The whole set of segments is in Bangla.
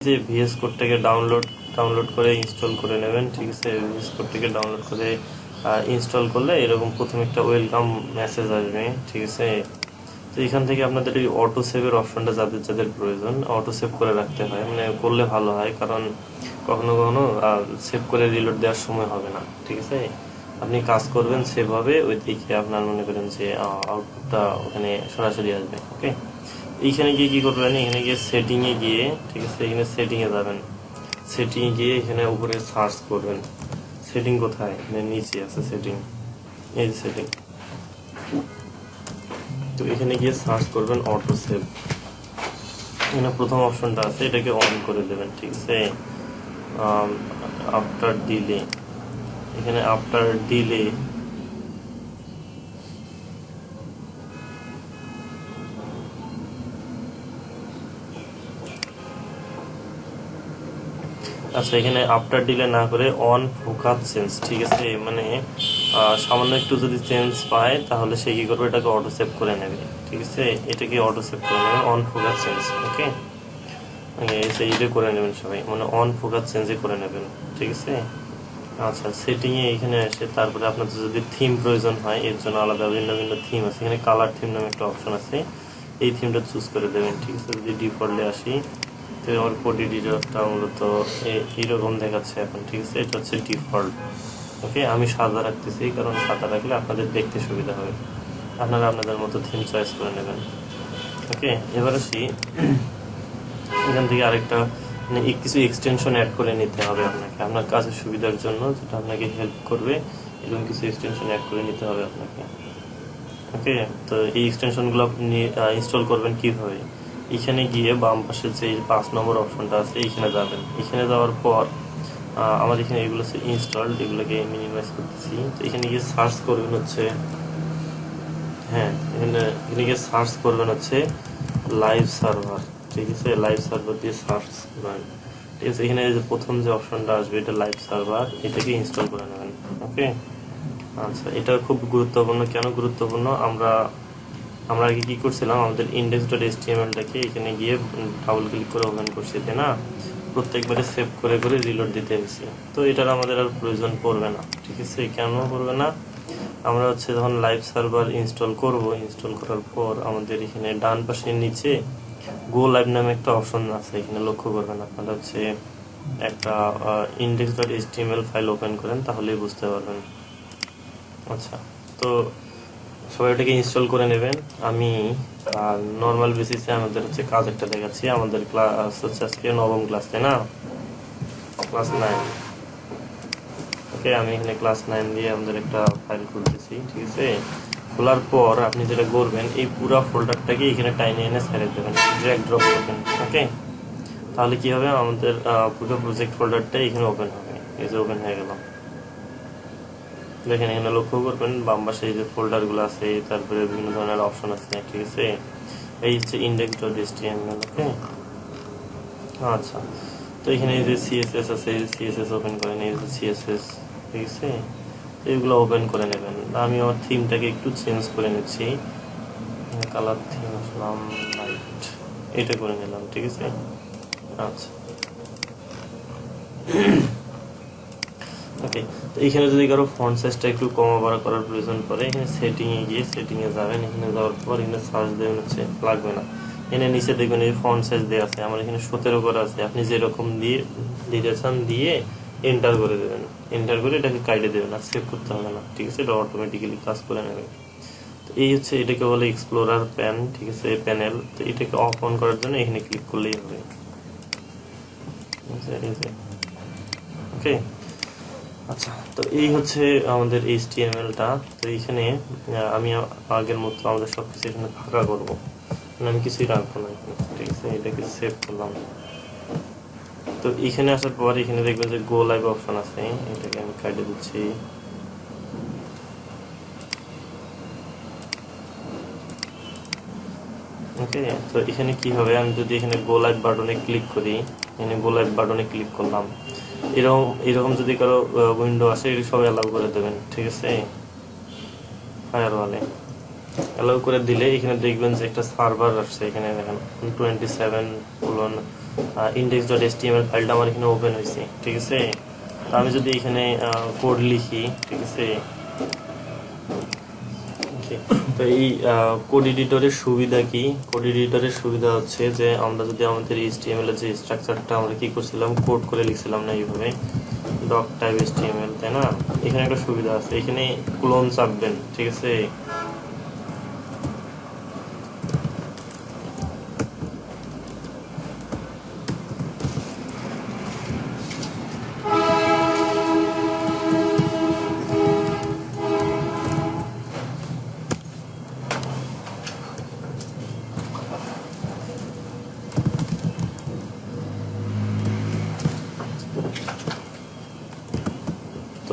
যে ভিএস কোডটাকে ডাউনলোড করে ইনস্টল করে নেবেন। ঠিক আছে, ভিএস কোডটাকে ডাউনলোড করে ইনস্টল করলে এরকম প্রথমে একটা ওয়েলকাম মেসেজ আসবে। ঠিক আছে, তো এখান থেকে আপনাদের এই অটো সেভের অপশনটা যাদের যাদের প্রয়োজন অটো সেভ করে রাখতে হয়, মানে করলে ভালো হয়, কারণ কখনো কখনো সেভ করে রিলোড দেওয়ার সময় হবে না। ঠিক আছে, আপনি কাজ করবেন সেভ হবে, ওই দিকে আপনার মনে করেন যে আউটপুটটা ওখানে সরাসরি আসবে। ওকে, এইখানে গিয়ে কি করবেন, এখানে গিয়ে সেটিংয়ে গিয়ে, ঠিক আছে, এখানে সেটিংয়ে যাবেন। সেটিংয়ে গিয়ে এখানে উপরে সার্চ করবেন। সেটিং কোথায়, নিচে আছে সেটিং, এই যে সেটিং। তো এখানে গিয়ে সার্চ করবেন অটো সেভ। এখানে প্রথম অপশনটা আছে, এটাকে অন করে দেবেন। ঠিক আছে, আফটার ডিলে, এখানে আফটার ডিলে আচ্ছা, এখানে আফটার ডিলে না করে অন ফোকাস চেঞ্জ। ঠিক আছে, মানে সামান্য একটু যদি চেঞ্জ পায় তাহলে সে কি করবে, এটাকে অটো সেভ করে নেবে। ঠিক আছে, এটাকে অটো সেভ করে নেবে, অন ফোকাস চেঞ্জ। ওকে, এইটা করে নেবেন সবাই, মানে অন ফোকাস চেঞ্জে করে নেবেন। ঠিক আছে, আচ্ছা, সেটিংয়ে এখানে এসে তারপরে আপনাদের যদি থিম প্রয়োজন হয়, এর জন্য আলাদা ভিন্ন ভিন্ন থিম আছে। এখানে কালার থিম নামে একটা অপশন আছে, এই থিমটা চুজ করে দেবেন। ঠিক আছে, যদি ডিফল্টে আসি তো আমার কোডি ডিজাইনটা মূলত এইরকম দেখাচ্ছে এখন। ঠিক আছে, এটা হচ্ছে ডিফল্ট। ওকে, আমি সাদা রাখতেছি, কারণ সাদা রাখলে আপনাদের দেখতে সুবিধা হবে, আপনারা আপনাদের মতো থিম চয়েস করে নেবেন। ওকে, এবার আসি, এখান থেকে আরেকটা মানে কিছু এক্সটেনশন অ্যাড করে নিতে হবে আপনাকে, আপনার কাজের সুবিধার জন্য, যেটা আপনাকে হেল্প করবে। এরকম কিছু এক্সটেনশন অ্যাড করে নিতে হবে আপনাকে। ওকে, তো এই এক্সটেনশনগুলো আপনি ইনস্টল করবেন কিভাবে, এখানে গিয়ে বাম পাশে যে 5 নম্বর অপশনটা আছে এখানে যাবেন। এখানে যাওয়ার পর আমার এখানে এগুলো হচ্ছে ইনস্টলড, এগুলোকে মিনিমাইজ করতেছি। তো এখানে গিয়ে সার্চ করবেন হচ্ছে, হ্যাঁ, এখানে গিয়ে সার্চ করবেন হচ্ছে লাইভ সার্ভার। ঠিক আছে, লাইভ সার্ভার দিয়ে সার্চ করবেন। ঠিক আছে, এখানে যে প্রথম যে অপশনটা আসবে এটা লাইভ সার্ভার, এটাকে ইনস্টল করে নেবেন। ওকে, আচ্ছা, এটা খুব গুরুত্বপূর্ণ। কেন গুরুত্বপূর্ণ, আমরা আগে কি করছিলাম, আমাদের index.html-টাকে এখানে গিয়ে ডাবল ক্লিক করে ওপেন করছি, তাই না? প্রত্যেকবারে সেভ করে করে রিলোড দিতে হয়েছে। তো এটার আমাদের আর প্রয়োজন পড়বে না। ঠিক আছে, কেন পড়বে না, আমরা হচ্ছে যখন লাইভ সার্ভার ইনস্টল করব, ইনস্টল করার পর আমাদের এখানে ডান পাশের নিচে গো লাইভ নামে একটা অপশন আছে, এখানে লক্ষ্য করবেন আপনারা, হচ্ছে একটা index.html ফাইল ওপেন করেন, তাহলেই বুঝতে পারবেন। আচ্ছা, তো সবাই এটাকে ইনস্টল করে নেবেন। আমি নর্মাল বেসিসে আমাদের হচ্ছে কাজ একটা দেখাচ্ছি। আমাদের ক্লাস হচ্ছে আজকে নবম ক্লাস, তাই না? ক্লাস 9। ওকে, আমি এখানে ক্লাস 9 দিয়ে আমাদের একটা ফাইল খুলতেছি। ঠিক আছে, খোলার পর আপনি যেটা করবেন, এই পুরো ফোল্ডারটাকে এখানে টাইনে এনে ছেড়ে দেবেন, ড্র্যাগ ড্রপ করবেন। ওকে, তাহলে কি হবে, আমাদের পুরো প্রজেক্ট ফোল্ডারটা এখানে ওপেন হবে। এই যে ওপেন হয়ে গেল, দেখেন এখানে লক্ষ্য করবেন বাম পাশে এই যে ফোল্ডার গুলো আছে, তারপরে বিভিন্ন ধরনের অপশন আছে। ঠিক আছে, এই হচ্ছে index.html। ওকে, আচ্ছা, তো এখানে এই যে সিএসএস আছে, এই সিএসএস ওপেন করেন, এই যে সিএসএস। ঠিক আছে, এইগুলো ওপেন করে নেবেন। আমি আমার থিমটাকে একটু চেঞ্জ করে নিচ্ছি, কালার থিম আসলাম লাইট, এটা করে নিলাম। ঠিক আছে, আচ্ছা, ওকে, তো এখানে যদি কারো ফন্ট সাইজটা একটু কমা বাড়া করার প্রয়োজন পড়ে, এখানে সেটিংয়ে গিয়ে সেটিংয়ে যাবেন। এখানে যাওয়ার পর এখানে সার্চ দেবেন হচ্ছে, লাগবে না, এখানে নিচে দেখবেন এই ফন্ট সাইজ দেওয়া আছে, আমার এখানে 17 করে আছে। আপনি যেরকম দিয়ে দিতে চান দিয়ে এন্টার করে দেবেন, এন্টার করে এটাকে কাইটে দেবেন, আর সেভ করতে হবে না। ঠিক আছে, এটা অটোমেটিক্যালি কাজ করে নেবে। তো এই হচ্ছে, এটাকে বলে এক্সপ্লোরার প্যান। ঠিক আছে, প্যানেল। তো এটাকে অফ অন করার জন্য এখানে ক্লিক করলেই হবে। ওকে, আচ্ছা, তো এই হচ্ছে আমাদের HTML-টা। তো এইখানে আমি আগের মতো আমাদের সবকিছু এখানে ফাঁকা করবো, মানে আমি কিছুই রাখবো না এখানে। ঠিক আছে, এটাকে সেভ করলাম। তো এখানে আসার পর এখানে দেখবেন যে গো লাইভ অপশন আছে, এটাকে আমি কাটে দিচ্ছি। ওকে, তো এখানে কি হবে, আমি যদি এখানে গো লাইভ বাটনে ক্লিক করি, এখানে গো লাইভ বাটনে ক্লিক করলাম, এরকম এরকম যদি কারো উইন্ডো আসে, এটা সব অ্যালাউ করে দেবেন। ঠিক আছে, ফায়ারওয়ালে অ্যালাউ করে দিলে এখানে দেখবেন যে একটা সার্ভার আসছে, এখানে দেখেন 27 কোলন index.html ফাইলটা আমার এখানে ওপেন হয়েছে, ঠিক আছে। তো আমি যদি এখানে কোড লিখি, ঠিক আছে। তো এই কোড এডিটরের সুবিধা কি? কোড এডিটরের সুবিধা হচ্ছে যে আমরা যদি আমাদের HTML এর যে স্ট্রাকচারটা আমরা কি করছিলাম, কোড করে লিখছিলাম না এইভাবে ডক টাইপ HTML, তাই না? এখানে একটা সুবিধা আছে, এখানে ক্লোন চাপবেন, ঠিক আছে।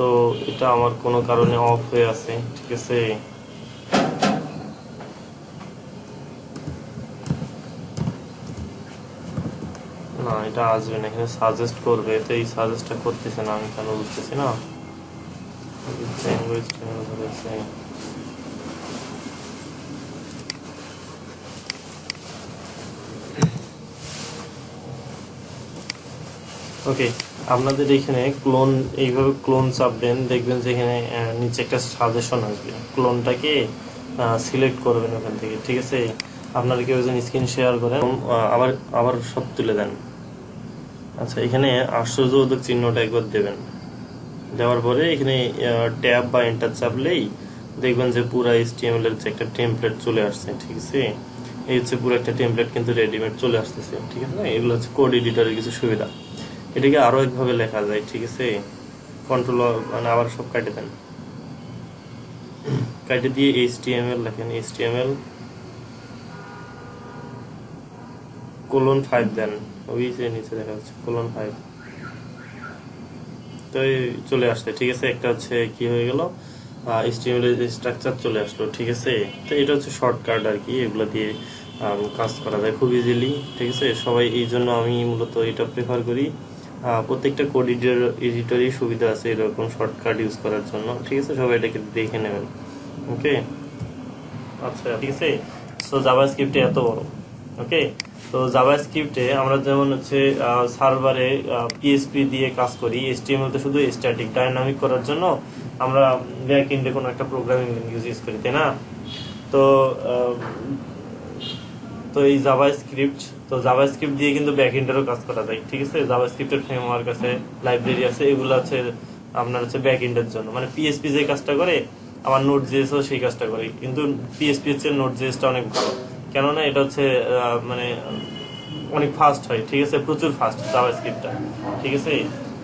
তো এটা আমার কোনো কারণে অফ হয়ে আছে, ঠিক আছে। না, এটা আসবে না, এখানে সাজেস্ট করবে, তো এই সাজেস্টটা করতেছে না, আমি কেন বুঝতেছি না। ল্যাঙ্গুয়েজ ধরেছে। ওকে, আপনাদের এখানে ক্লোন, এইভাবে ক্লোন চাপবেন, দেখবেন যে এখানে নিচে একটা সাজেশন আসবে, ক্লোনটাকে সিলেক্ট করবেন ওখান থেকে, ঠিক আছে। আপনারা কেউ একজন স্ক্রিন শেয়ার করেন, আবার আবার সব তুলে দেন। আচ্ছা, এখানে আশ্চর্যবোধক চিহ্নটা একবার দেবেন, দেওয়ার পরে এখানে ট্যাব বা এন্টার চাপলেই দেখবেন যে পুরো HTML এর যে একটা টেমপ্লেট চলে আসছে, ঠিক আছে। এই হচ্ছে পুরো একটা টেমপ্লেট কিন্তু রেডিমেড চলে আসতেছে, ঠিক আছে। এগুলো হচ্ছে কোড এডিটরের কিছু সুবিধা। এটাকে আরো একভাবে লেখা যায়, ঠিক আছে। কন্ট্রোল মানে আবার সব কাটে দেন, কাটে দিয়ে HTML লেখেন, HTML কোলন 5 দেন, ওই যে নিচে দেখা যাচ্ছে কোলন 5, তো চলে আসছে, ঠিক আছে। একটা হচ্ছে কি হয়ে গেল, HTML এর স্ট্রাকচার চলে আসলো, ঠিক আছে। তো এটা হচ্ছে শর্টকাট আর কি, এগুলো দিয়ে কাজ করা যায় খুব ইজিলি, ঠিক আছে। সবাই এই জন্য আমি মূলত এটা প্রেফার করি। প্রত্যেকটা কোড এডিটরই সুবিধা আছে এরকম শর্টকাট ইউজ করার জন্য, ঠিক আছে। সবাই এটাকে দেখে নেবেন, ওকে। আচ্ছা, ঠিক আছে। সো জাভাস্ক্রিপ্টে এত বড়, ওকে। তো জাভাস্ক্রিপ্টে আমরা যেমন হচ্ছে সার্ভারে পিএসপি দিয়ে কাজ করি, HTML তো শুধু স্ট্যাটিক, ডাইনামিক করার জন্য আমরা ব্যাক এন্ডে কোনো একটা প্রোগ্রামিং ল্যাঙ্গুয়েজ ইউজ করি, তাই না? তো আহ, তো এই জাভাস্ক্রিপ্ট, তো জাভাস্ক্রিপ্ট দিয়ে কিন্তু ব্যাক এন্ডেরও কাজ করা যায়, ঠিক আছে। জাভাস্ক্রিপ্টের ফ্রেমওয়ার্ক আছে, লাইব্রেরি আছে, এগুলো হচ্ছে আপনার হচ্ছে ব্যাক এন্ডের জন্য, মানে পিএসপি যে কাজটা করে আমার নোট জেএসও সেই কাজটা করে, কিন্তু পিএসপি হচ্ছে নোট জেএসটা অনেক ভালো, কেননা এটা হচ্ছে মানে অনেক ফাস্ট হয়, ঠিক আছে, প্রচুর ফাস্ট জাভাস্ক্রিপ্টটা, ঠিক আছে।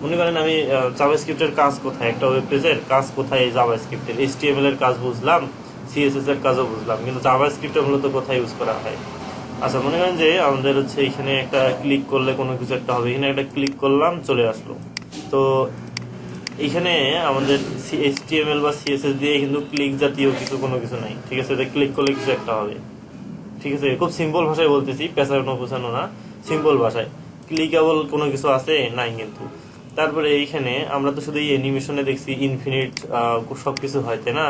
মনে করেন আমি জাভাস্ক্রিপ্টের কাজ কোথায়, একটা ওয়েব পেজের কাজ কোথায়, এই জাভাস্ক্রিপ্টের HTML এর কাজ বুঝলাম, CSS এর কাজও বুঝলাম, কিন্তু জাভাস্ক্রিপ্টটা মূলত কোথায় ইউজ করা হয়। আচ্ছা, মনে করেন যে আমাদের হচ্ছে এখানে একটা ক্লিক করলে কোনো কিছু একটা হবে, এখানে একটা ক্লিক করলাম, চলে আসলো। তো এখানে আমাদের HTML বা CSS দিয়ে কিন্তু ক্লিক জাতীয় কিছু কোনো কিছু নাই, ঠিক আছে। ক্লিক করলে কিছু একটা হবে, ঠিক আছে। খুব সিম্পল ভাষায় বলতেছি, পেঁচানো পোছানো না, সিম্পল ভাষায়। ক্লিকেবল কোনো কিছু আছে নাই কিন্তু। তারপরে এইখানে আমরা তো শুধু এই অ্যানিমেশনে দেখছি ইনফিনিট সবকিছু হয়, তাই না?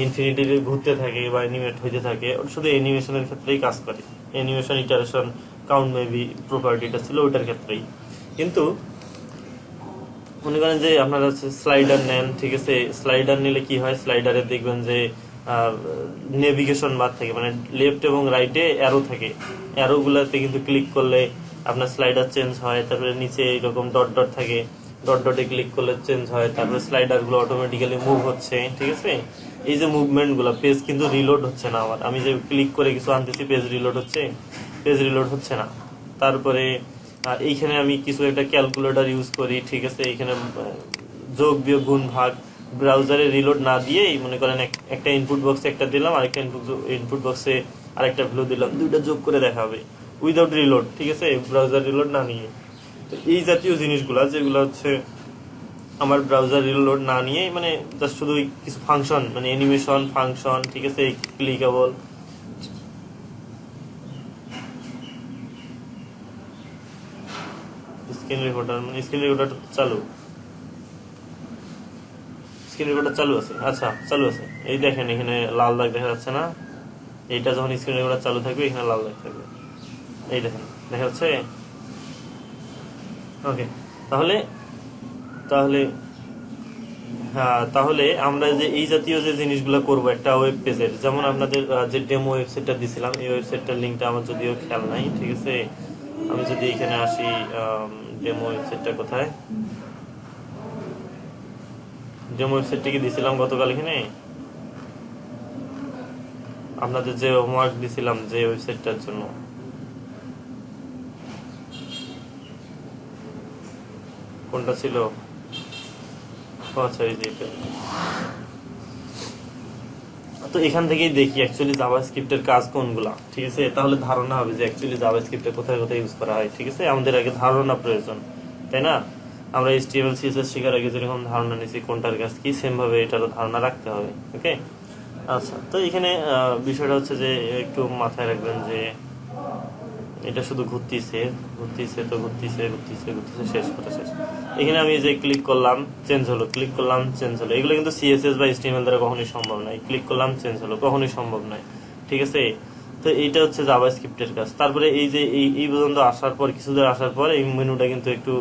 ইনফিনিটি ঘুরতে থাকে বা অ্যানিমেট হইতে থাকে, ওটা শুধু অ্যানিমেশনের ক্ষেত্রেই কাজ করে। অ্যানিমেশন ইটারেশন কাউন্ট মেবি প্রপার্টিটা ছিল ওইটার ক্ষেত্রেই। কিন্তু মনে করেন যে আপনারা স্লাইডার নেন, ঠিক আছে। স্লাইডার নিলে কি হয়, স্লাইডারে দেখবেন যে নেভিগেশন বার থাকে, মানে লেফট এবং রাইটে অ্যারো থাকে, অ্যারো গুলাতে কিন্তু ক্লিক করলে আপনার স্লাইডার চেঞ্জ হয়। তারপরে নিচে এরকম ডট ডট থাকে, ডট ডটে ক্লিক করলে চেঞ্জ হয়। তারপরে স্লাইডার গুলো অটোমেটিক্যালি মুভ হচ্ছে, ঠিক আছে। এই যে মুভমেন্ট গুলো, পেজ কিন্তু রিলোড হচ্ছে না আমার, আমি যে ক্লিক করে কিছু আনতেছি পেজ রিলোড হচ্ছে, পেজ রিলোড হচ্ছে না। তারপরে এইখানে আমি কিছু একটা ক্যালকুলেটর ইউজ করি, ঠিক আছে। এইখানে যোগ বিয়োগ গুণ ভাগ ব্রাউজারে রিলোড না দিয়েই মনে করেন একটা ইনপুট বক্সে একটা দিলাম, আরেকটা ইনপুট বক্সে আরেকটা ভ্যালু দিলাম, দুইটা যোগ করে দেখাবে উইদাউট রিলোড, ঠিক আছে, ব্রাউজার রিলোড না নিয়ে। তো এই জাতীয় জিনিসগুলা যেগুলো হচ্ছে আমার ব্রাউজার রিলোড না নিয়ে, মানে জাস্ট শুধু কিছু ফাংশন, মানে অ্যানিমেশন ফাংশন, ঠিক আছে, ক্লিকেবল। স্ক্রিন রেকর্ডার, মানে স্ক্রিন রেকর্ডার চালু, স্ক্রিন রেকর্ডার চালু আছে? আচ্ছা চালু আছে। এই দেখেন এখানে লাল দাগ দেখা যাচ্ছে না? এইটা যখন স্ক্রিন রেকর্ডার চালু থাকবে এখানে লাল দাগ থাকবে, এই দেখেন দেখা যাচ্ছে। ওকে, তাহলে তাহলে হ্যাঁ, তাহলে আমরা যে এই জাতীয় যে জিনিসগুলো করব একটা ওয়েব পেজের, যেমন আপনাদের যে ডেমো ওয়েবসাইটটা দিছিলাম, এই ওয়েবসাইটটার লিঙ্কটা আমার যদিও খেয়াল নাই, ঠিক আছে। আমি যদি এখানে আসি, ডেমো ওয়েবসাইটটা কোথায়, ডেমো ওয়েবসাইটটা কি দিছিলাম গতকাল এখানে আপনাদের যে হোমওয়ার্ক দিছিলাম যে ওয়েবসাইটটার জন্য, কোনটা ছিল? আচ্ছা এই যে এটা। তো এখান থেকেই দেখি অ্যাকচুয়ালি জাভাস্ক্রিপ্টের কাজ কোনগুলা, ঠিক আছে। তাহলে ধারণা হবে যে অ্যাকচুয়ালি জাভাস্ক্রিপ্টে কোথায় কোথায় ইউজ করা হয়, ঠিক আছে। আমাদের আগে ধারণা প্রয়োজন, তাই না? আমরা HTML CSS শেখার আগে যেরকম ধারণা নিছি কোনটার কাজ কি, সেম ভাবে এটারও ধারণা রাখতে হবে। ওকে, আচ্ছা। তো এখানে বিষয়টা হচ্ছে যে একটু মাথায় রাখবেন যে এটা শুধু ঘুরতেছে ঘুরতেছে তো ঘুরতেছে ঘুরতেছে ঘুরতেছে, শেষ কথা শেষ। এখানে আমি যে ক্লিক করলাম চেঞ্জ হলো, ক্লিক করলাম চেঞ্জ হলো, এগুলো কিন্তু CSS বা HTML দ্বারা কখনোই সম্ভব নয়। ক্লিক করলাম চেঞ্জ হলো, কখনোই সম্ভব নয়, ঠিক আছে। তো এইটা হচ্ছে জাভাস্ক্রিপ্টের কাজ। তারপরে এই যে এই পর্যন্ত আসার পর, কিছু দূর আসার পর এই মেনুটা কিন্তু একটু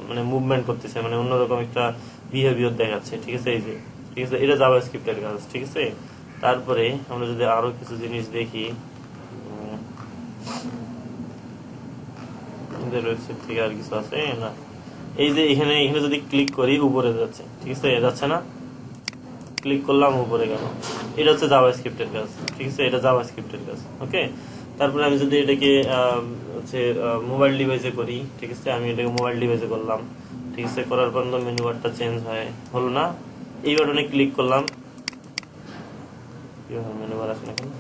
মানে মুভমেন্ট করতেছে, মানে অন্যরকম একটা বিহেভিয়ার দেখাচ্ছে, ঠিক আছে। এই যে, ঠিক আছে, এটা জাভাস্ক্রিপ্টের কাজ, ঠিক আছে। তারপরে আমরা যদি আরো কিছু জিনিস দেখি, ওয়েবসাইট থেকে আর কিছু আছে না। এই যে এখানে এখানে যদি ক্লিক করি উপরে যাচ্ছে, ঠিক আছে, যাচ্ছে না? ক্লিক করলাম উপরে গেল, এটা হচ্ছে জাভাস্ক্রিপ্টের কাজ, ঠিক আছে। এটা জাভাস্ক্রিপ্টের কাজ, ওকে। তারপরে আমি যদি এটাকে হচ্ছে মোবাইল ডিভাইসে করি, ঠিক আছে, আমি এটাকে মোবাইল ডিভাইসে করলাম, ঠিক আছে। করার পর মেনু বারটা চেঞ্জ হয়, হলো না? এই বাটনে ক্লিক করলাম, কি হয়, মেনু বার আসে না কেন?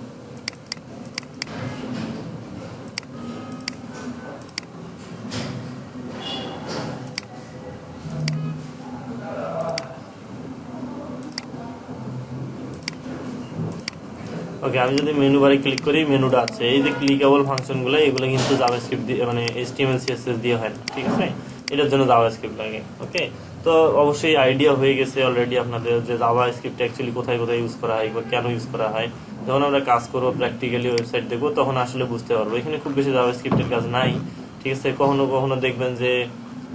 ওকে, আমি যদি মেনু বারে ক্লিক করি, মেনুটা আছে, এই যে ক্লিকেবল ফাংশনগুলো, এগুলো কিন্তু জাভাস্ক্রিপ্ট দিয়ে, মানে HTML CSS দিয়ে হয় না, ঠিক আছে। এটার জন্য জাভাস্ক্রিপ্ট লাগে, ওকে। তো অবশ্যই আইডিয়া হয়ে গেছে অলরেডি আপনাদের যে জাভাস্ক্রিপ্ট অ্যাকচুয়ালি কোথায় কোথায় ইউজ করা হয় বা কেন ইউজ করা হয়। যখন আমরা কাজ করবো, প্র্যাকটিক্যালি ওয়েবসাইট দেখবো, তখন আসলে বুঝতে পারবো। এখানে খুব বেশি জাভাস্ক্রিপ্টের কাজ নাই, ঠিক আছে। কখনো কখনো দেখবেন যে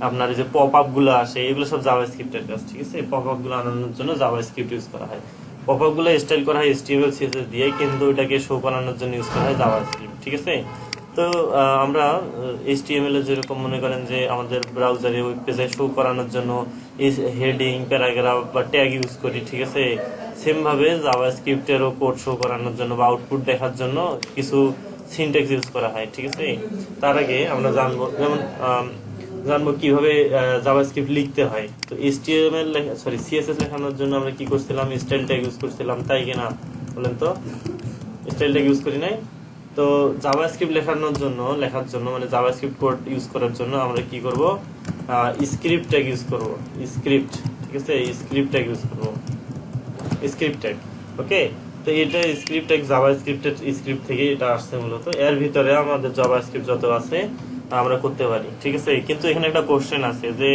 আপনার এই যে পপ আপ গুলো আসে, এগুলো সব জাভাস্ক্রিপ্টের কাজ, ঠিক আছে। পপ আপ গুলো আনানোর জন্য জাভাস্ক্রিপ্ট ইউজ করা হয়। পপ আপ গুলো স্টাইল করা হয় HTML CSS দিয়ে, কিন্তু এটাকে শো করানোর জন্য ইউজ করা হয় জাভাস্ক্রিপ্ট, ঠিক আছে। তো আমরা HTML এর যেরকম মনে করেন যে আমাদের ব্রাউজারে ওয়েব পেজে শো করানোর জন্য হেডিং, প্যারাগ্রাফ বা ট্যাগ ইউজ করি, ঠিক আছে। সেম ভাবে জাভাস্ক্রিপ্টেরও কোড শো করানোর জন্য বা আউটপুট দেখার জন্য কিছু সিনট্যাক্স ইউজ করা হয়, ঠিক আছে। তার আগে আমরা জানবো, যেমন জানবো কিভাবে জাভাস্ক্রিপ্ট লিখতে হয়। তো HTML CSS লেখানোর জন্য আমরা কি করছিলাম, স্টাইল ট্যাগ ইউজ করছিলাম, তাই কিনা বলেন তো? স্টাইল ট্যাগ ইউজ করি নাই? তো জাভাস্ক্রিপ্ট লেখার জন্য মানে জাভাস্ক্রিপ্ট কোড ইউজ করার জন্য আমরা কি করব, স্ক্রিপ্ট ট্যাগ ইউজ করব। স্ক্রিপ্ট, ঠিক আছে, স্ক্রিপ্ট ট্যাগ ইউজ করব, স্ক্রিপ্ট ট্যাগ, ওকে। তো এটা স্ক্রিপ্ট ট্যাগ জাভাস্ক্রিপ্টের স্ক্রিপ্ট থেকে এটা আসছে মূলত। এর ভিতরে আমাদের জাভাস্ক্রিপ্ট যত আছে আমরা করতে পারি, ঠিক আছে। কিন্তু এখানে একটা কোশ্চেন আছে যে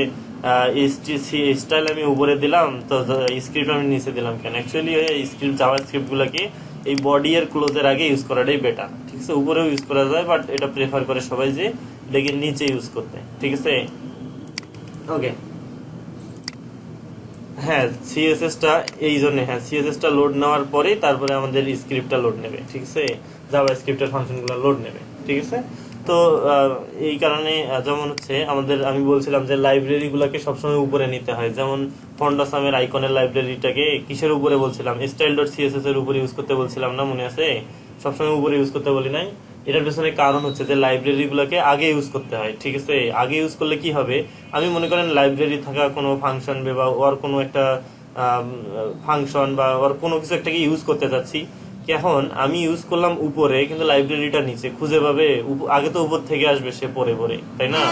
স্টাইল আমি উপরে দিলাম, তো স্ক্রিপ্ট আমি নিচে দিলাম কেন? অ্যাকচুয়ালি স্ক্রিপ্ট জাভাস্ক্রিপ্ট গুলাকে এই বডি এর ক্লোজের আগে ইউজ করাটাই বেটার, ঠিক আছে। উপরেও ইউজ করা যায়, বাট এটা প্রেফার করে সবাই যে এটাকে নিচে ইউজ করতে, ঠিক আছে, ওকে। হ্যাঁ, সিএসএস টা এই জন্য, হ্যাঁ, সিএসএস টা লোড নেওয়ার পরে তারপরে আমাদের স্ক্রিপ্টটা লোড নেবে, ঠিক আছে। জাভা স্ক্রিপ্টের ফাংশনগুলো লোড নেবে, ঠিক আছে। তো এই কারণে যেমন হচ্ছে আমাদের, আমি বলছিলাম যে লাইব্রেরি গুলাকে সবসময় উপরে নিতে হয়। যেমন ফন্ডাসামের আইকনের লাইব্রেরিটাকে কিসের উপরে বলছিলাম, style.css এর উপরে ইউজ করতে বলছিলাম না, মনে আছে? সবসময় উপরে ইউজ করতে বলি নাই? এটার পেছনে কারণ হচ্ছে যে লাইব্রেরি গুলোকে আগে ইউজ করতে হয়, ঠিক আছে। আগে ইউজ করলে কি হবে, আমি মনে করেন লাইব্রেরি থাকা কোনো ফাংশন বা ওর কোনো একটা ফাংশন বা ওর কোনো কিছু একটাকে ইউজ করতে চাচ্ছি, এখন আমি ইউজ করলাম উপরে, কিন্তু লাইব্রেরিটা নিচে খুঁজে পাবে? আগে তো উপর থেকে আসবে সে পরে পরে, তাই না?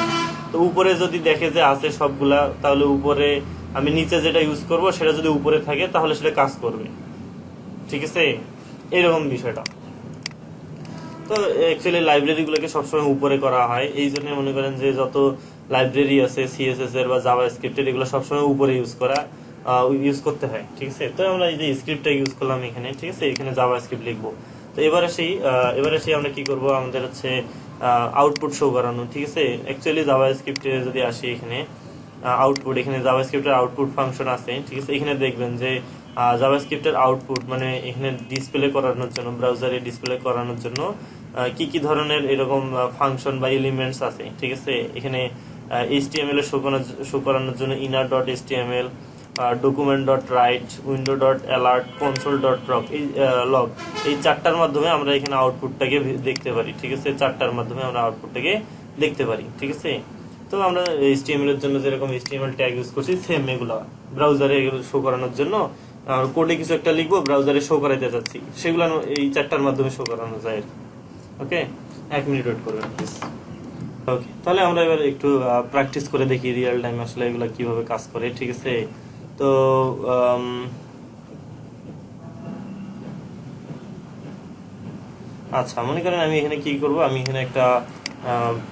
তো উপরে যদি দেখে যে আছে সবগুলা, তাহলে উপরে আমি নিচে যেটা ইউজ করব সেটা যদি উপরে থাকে তাহলে সেটা কাজ করবে, ঠিক আছে। এরকম বিষয়টা। তো অ্যাকচুয়ালি লাইব্রেরি গুলোকে সবসময় উপরে করা হয়, এই জন্য মনে করেন যে যত লাইব্রেরি আছে সিএসএস এর বা জাভা স্ক্রিপ্টের, এগুলো সবসময় উপরে ইউজ করা। ইউজ করতে হয়, ঠিক আছে। তো আমরা এই যে স্ক্রিপ্টটা ইউজ করলাম এখানে, ঠিক আছে, এখানে জাভা স্ক্রিপ্ট লিখবো। তো এবারে আমরা কি করব, আমাদের হচ্ছে আউটপুট শো করানো, ঠিক আছে। অ্যাকচুয়ালি জাভা স্ক্রিপ্টে যদি আসি, এখানে আউটপুট, এখানে জাভাস্ক্রিপ্টের আউটপুট ফাংশন আছে, ঠিক আছে। এখানে দেখবেন যে জাভাস্ক্রিপ্টের আউটপুট মানে এখানে ডিসপ্লে করানোর জন্য, ব্রাউজারে ডিসপ্লে করানোর জন্য কি কি ধরনের এরকম ফাংশন বা এলিমেন্টস আছে, ঠিক আছে। এখানে HTML এ শো করানোর জন্য inner dot HTML, document dot right, window dot alert, console dot log, এই চারটার মাধ্যমে আমরা এখানে আউটপুটটাকে দেখতে পারি, ঠিক আছে। চারটার মাধ্যমে আমরা আউটপুটটাকে দেখতে পারি, ঠিক আছে। তো আমরা HTML এর জন্য যেরকম HTML ট্যাগ ইউজ করছি, সেম এগুলো ব্রাউজারে শো করানোর জন্য কোডে কিছু একটা লিখবো, ব্রাউজারে শো করাইতে যাচ্ছি, সেগুলো এই চারটার মাধ্যমে শো করানো যায়। ওকে, 1 মিনিট ওয়েট করবেন প্লিজ। ওকে, তাহলে আমরা এবার একটু প্র্যাকটিস করে দেখি রিয়েল টাইম আসলে এগুলো কিভাবে কাজ করে, ঠিক আছে। তো আচ্ছা, মনে করেন আমি এখানে কি করব, আমি এখানে একটা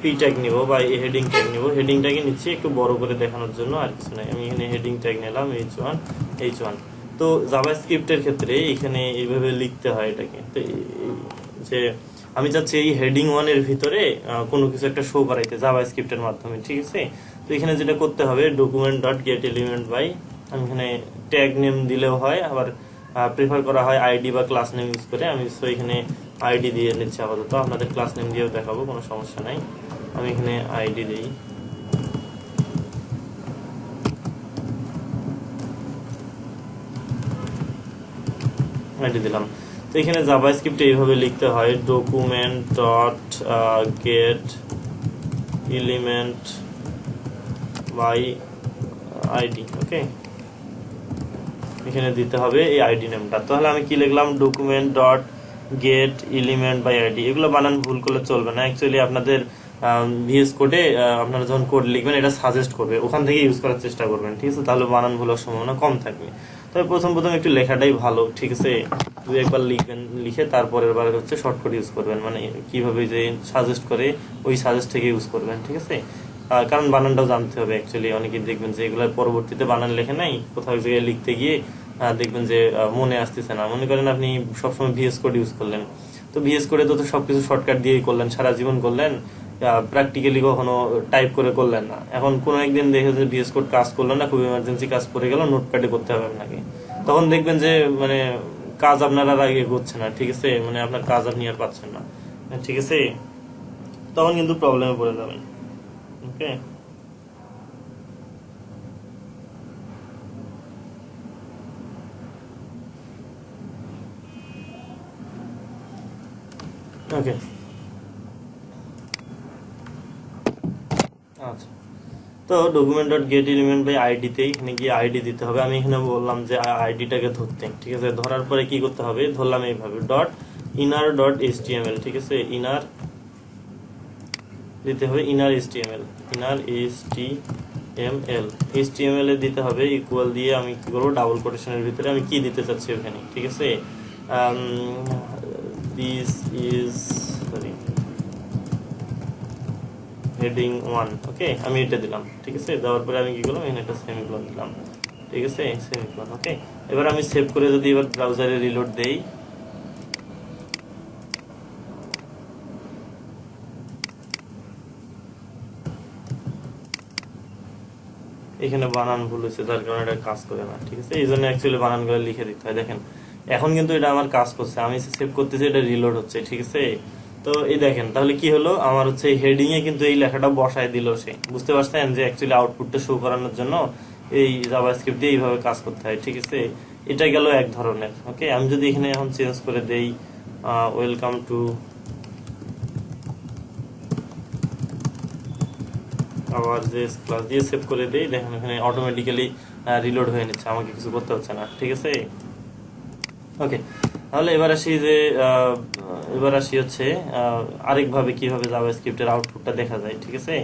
পি ট্যাগ নিব বা হেডিং ট্যাগ নিব। হেডিং ট্যাগে নিচ্ছি একটু বড় করে দেখানোর জন্য, আর কিছু নাই। আমি এখানে হেডিং ট্যাগ নিলাম H1। তো জাভাস্ক্রিপ্টের ক্ষেত্রে এখানে এইভাবে লিখতে হয় এটাকে। তো যে আমি চাচ্ছি এই হেডিং 1 এর ভিতরে কোনো কিছু একটা শো করাইতে জাভাস্ক্রিপ্টের মাধ্যমে, ঠিক আছে। তো এখানে যেটা করতে হবে, document dot get element by, আমি এখানে ট্যাগ নেম দিলেও হয়, আবার প্রেফার করা হয় আইডি বা ক্লাস নেম ইউজ করে। আমি তো এখানে আইডি দিয়ে নিচ্ছি আপাতত, আপনাদের ক্লাস নেম দিয়েও দেখাবো, কোনো সমস্যা নাই। আমি এখানে আইডি দিই, আইডি দিলাম। তো এখানে জাভাস্ক্রিপ্টে এইভাবে লিখতে হয়, document dot get element by ID. Okay, এখানে দিতে হবে এই আইডি নেমটা। তাহলে আমি কি লিখলাম, document dot get element by ID. এগুলো বানান ভুল করলে চলবে না। অ্যাকচুয়ালি আপনাদের ভিএস কোডে আপনারা যখন কোড লিখবেন, এটা সাজেস্ট করবে, ওখান থেকে ইউজ করার চেষ্টা করবেন, ঠিক আছে। তাহলে বানান ভুলের সম্ভাবনা কম থাকবে। তবে প্রথম একটু লেখাটাই ভালো, ঠিক আছে। দুই একবার লিখবেন, লিখে তারপরের বার হচ্ছে শর্টকাট ইউজ করবেন, মানে কিভাবে যে সাজেস্ট করে ওই সাজেস্ট থেকে ইউজ করবেন, ঠিক আছে। কারণ বানানটাও জানতে হবে। অ্যাকচুয়ালি অনেকে দেখবেন যে এগুলোর পরবর্তীতে বানান লেখে নাই, কোথাও এক জায়গায় লিখতে গিয়ে দেখবেন যে মনে আসতেছে না। মনে করেন আপনি সবসময় ভিএস কোড ইউজ করলেন, তো ভিএস কোডে তো সবকিছু শর্টকাট দিয়েই করলেন, সারা জীবন করলেন, প্র্যাকটিক্যালি কখনো টাইপ করে করলেন না। এখন কোনো একদিন দেখে যে ভিএস কোড কাজ করলো না, খুব ইমার্জেন্সি কাজ পড়ে গেল, নোটপ্যাডে করতে হবে আপনাকে, তখন দেখবেন যে মানে কাজ আপনার আর আগে করছে না, ঠিক আছে। মানে আপনার কাজ আপনি আর পাচ্ছেন না, ঠিক আছে। তখন কিন্তু প্রবলেমে পড়ে যাবেন। ওকে, ওকে, আচ্ছা। তো document dot get element by আইডিতে এখানে গিয়ে আইডি দিতে হবে। আমি এখানে বললাম যে আইডিটাকে ধরতে, ঠিক আছে। ধরার পরে কি করতে হবে, ধরলাম এইভাবে ডট ইনার ডট HTML, ঠিক আছে। ইনার দিতে হবে, ইনার HTML, ইনার HTML এ দিতে হবে ইকুয়াল দিয়ে আমি কি করবো, ডাবল কোটেশনের ভিতরে আমি কি দিতে চাচ্ছি ওখানে, ঠিক আছে। This is sorry heading 1। ওকে, আমি এটা দিলাম, ঠিক আছে। দেওয়ার পরে আমি কি করলাম, এখানে একটা সেমিকোলন দিলাম, ঠিক আছে, সেমিকোলন। ওকে, এবার আমি সেভ করে যদি এবার ব্রাউজারে রিলোড দেই, এখানে বানান ভুল হয়েছে, যার কারণে এটা কাজ করে না, ঠিক আছে। এই জন্য অ্যাকচুয়ালি বানানগুলো লিখে দিতে হয়। দেখেন এখন কিন্তু এটা আমার কাজ করছে, আমি সেভ করতেছি, এটা রিলোড হচ্ছে, ঠিক আছে। তো এই দেখেন তাহলে কি হলো, আমার হচ্ছে হেডিং এ কিন্তু এই লেখাটা বসায় দিল সে। বুঝতে পারছেন যে অ্যাকচুয়ালি আউটপুটটা শো করানোর জন্য এই জাভাস্ক্রিপ্ট দিয়ে এইভাবে কাজ করতে হয়, ঠিক আছে। এটা গেল এক ধরনের। ওকে, আমি যদি এখানে এখন চেঞ্জ করে দেই ওয়েলকাম টু, আবার যে ক্লাস দিয়ে সেভ করে দেই, দেখেন এখানে অটোমেটিক্যালি রিলোড হয়ে নিচ্ছে, আমাকে কিছু করতে হচ্ছে না, ঠিক আছে। ওকে, তাহলে এবার আসি হচ্ছে আরেকভাবে কিভাবে জাভাস্ক্রিপ্টের আউটপুটটা দেখা যায়, ঠিক আছে।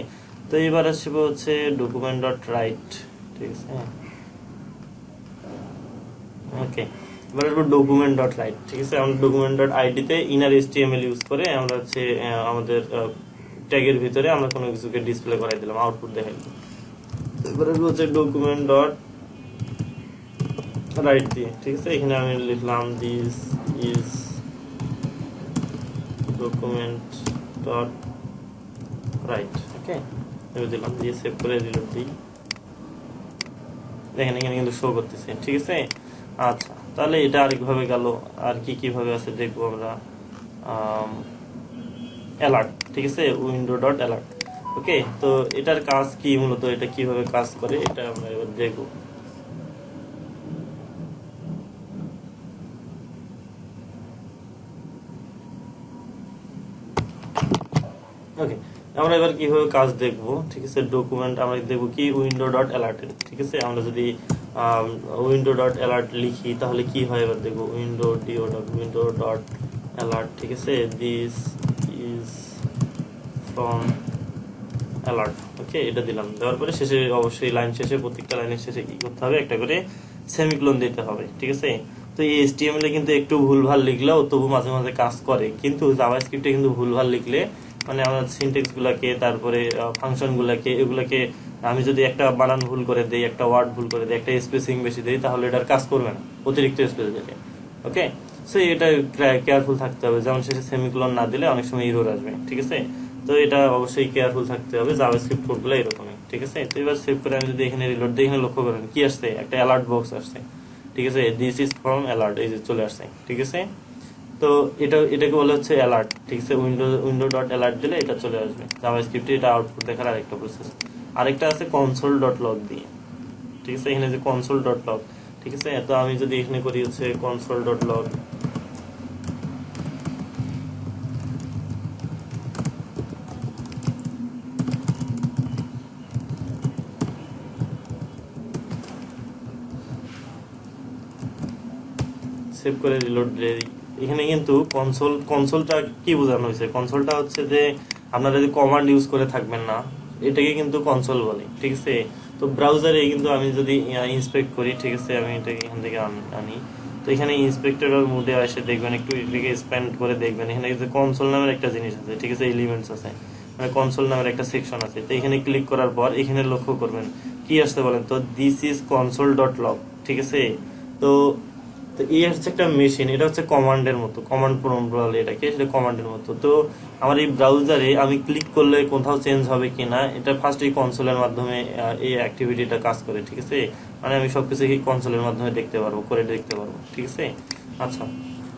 তো এবার আসবো হচ্ছে ডকুমেন্ট ডট রাইট, ঠিক আছে। ওকে, এবার আসবো ডকুমেন্ট ডট রাইট, ঠিক আছে। আমরা ডকুমেন্ট ডট আইডিতে ইনার HTML ইউজ করে আমরা হচ্ছে আমাদের ট্যাগের ভিতরে আমরা কোনো কিছুকে ডিসপ্লে করাই দিলাম, আউটপুট দেখাই দিলাম। এবার হচ্ছে ডকুমেন্ট ডট রাইট দিয়ে, ঠিক আছে। এখানে আমি লিখলাম this is document dot write, okay দিলাম, দিয়ে সেভ করে রিলোড দিই। দেখেন এখানে কিন্তু শো করতেছে, ঠিক আছে। আচ্ছা, তাহলে এটা আরেকভাবে গেল। আর কিভাবে আছে দেখবো আমরা। অ্যালার্ট, ঠিক আছে, উইন্ডো ডট অ্যালার্ট, ওকে। তো এটার কাজ কি, মূলত এটা কিভাবে কাজ করে এটা আমরা এবার দেখবো। ওকে, আমরা এবার কিভাবে কাজ দেখবো, ঠিক আছে। ডকুমেন্ট আমরা দেখবো কি উইন্ডো ডট অ্যালার্ট, ঠিক আছে। আমরা যদি উইন্ডো ডট অ্যালার্ট লিখি তাহলে কি হয় এবার দেখবো। উইন্ডো ডট অ্যালার্ট, ঠিক আছে, দিস ইজ ফ্রম অ্যালার্ট, ওকে। এটা দিলাম, দেওয়ার পরে শেষে অবশ্যই লাইন শেষে, প্রত্যেকটা লাইনের শেষে কি করতে হবে, একটা করে সেমিকোলন দিতে হবে, ঠিক আছে। তো এই HTML এ কিন্তু একটু ভুলভাল লিখলেও তবু মাঝে মাঝে কাজ করে, কিন্তু জাভাস্ক্রিপ্টে কিন্তু ভুলভাল লিখলে মানে আমার সিনট্যাক্স গুলাকে, তারপরে ফাংশন গুলাকে, এগুলাকে আমি যদি একটা বানান ভুল করে দেই, একটা ওয়ার্ড ভুল করে দেই, একটা স্পেসিং বেশি দেই, তাহলে এটার কাজ করবে না, অতিরিক্ত স্পেস দিলে, ওকে। সো এটা কেয়ারফুল থাকতে হবে, যেমন শেষে সেমিকোলন না দিলে অনেক সময় এরর আসবে, ঠিক আছে। তো এটা অবশ্যই কেয়ারফুল থাকতে হবে, জাভাস্ক্রিপ্ট কোডগুলো এরকমই, ঠিক আছে। তো এবার সেভ করে আমি যদি এখানে রিলোড দিই, এখানে লক্ষ্য করেন কি আসছে, একটা অ্যালার্ট বক্স আসছে, ঠিক আছে। দিস ইজ ফ্রম অ্যালার্ট, এই যে চলে আসছে, ঠিক আছে। তো এটাকে বলা হচ্ছে অ্যালার্ট, ঠিক আছে। উইন্ডো ডট অ্যালার্ট দিলে এটা চলে আসবে জাভাস্ক্রিপ্টে, এটা আউটপুট দেখার আরেকটা প্রসেস। আরেকটা আছে কনসোল ডট লগ দিয়ে, ঠিক আছে। এখানে যে কনসোল ডট লগ, ঠিক আছে। তো আমি যদি এখানে করি হচ্ছে কনসোল ডট লগ, সেভ করে রিলোড দিলে এখানে কিন্তু কনসোলটা কি বোঝানো হয়েছে, কনসোলটা হচ্ছে যে আপনারা যদি কমান্ড ইউজ করে থাকবেন না, এটাকে কিন্তু কনসোল বলে, ঠিক আছে। তো ব্রাউজারে কিন্তু আমি যদি ইন্সপেক্ট করি, ঠিক আছে, আমি এটাকে এখান থেকে আনি। তো এখানে ইন্সপেক্টর মোডে এসে দেখবেন, একটু এটাকে স্প্যান্ড করে দেখবেন, এখানে কিন্তু কনসোল নামের একটা জিনিস আছে, ঠিক আছে, এলিমেন্টস আছে, মানে কনসোল নামের একটা সেকশন আছে। তো এখানে ক্লিক করার পর এখানে লক্ষ্য করবেন কি আসতে বলেন, তো this is console dot log, ঠিক আছে। তো তো এই হচ্ছে একটা মেশিন, এটা হচ্ছে কমান্ডের মতো, কমান্ড প্রম্পট বলে এটাকে, সেটা কমান্ডের মতো। তো আমার এই ব্রাউজারে আমি ক্লিক করলে কোথাও চেঞ্জ হবে কিনা, এটা ফার্স্ট এই কনসোলের মাধ্যমে এই অ্যাক্টিভিটিটা কাজ করে, ঠিক আছে। মানে আমি সবকিছু এই কনসোলের মাধ্যমে দেখতে পারবো, করে দেখতে পারবো, ঠিক আছে। আচ্ছা,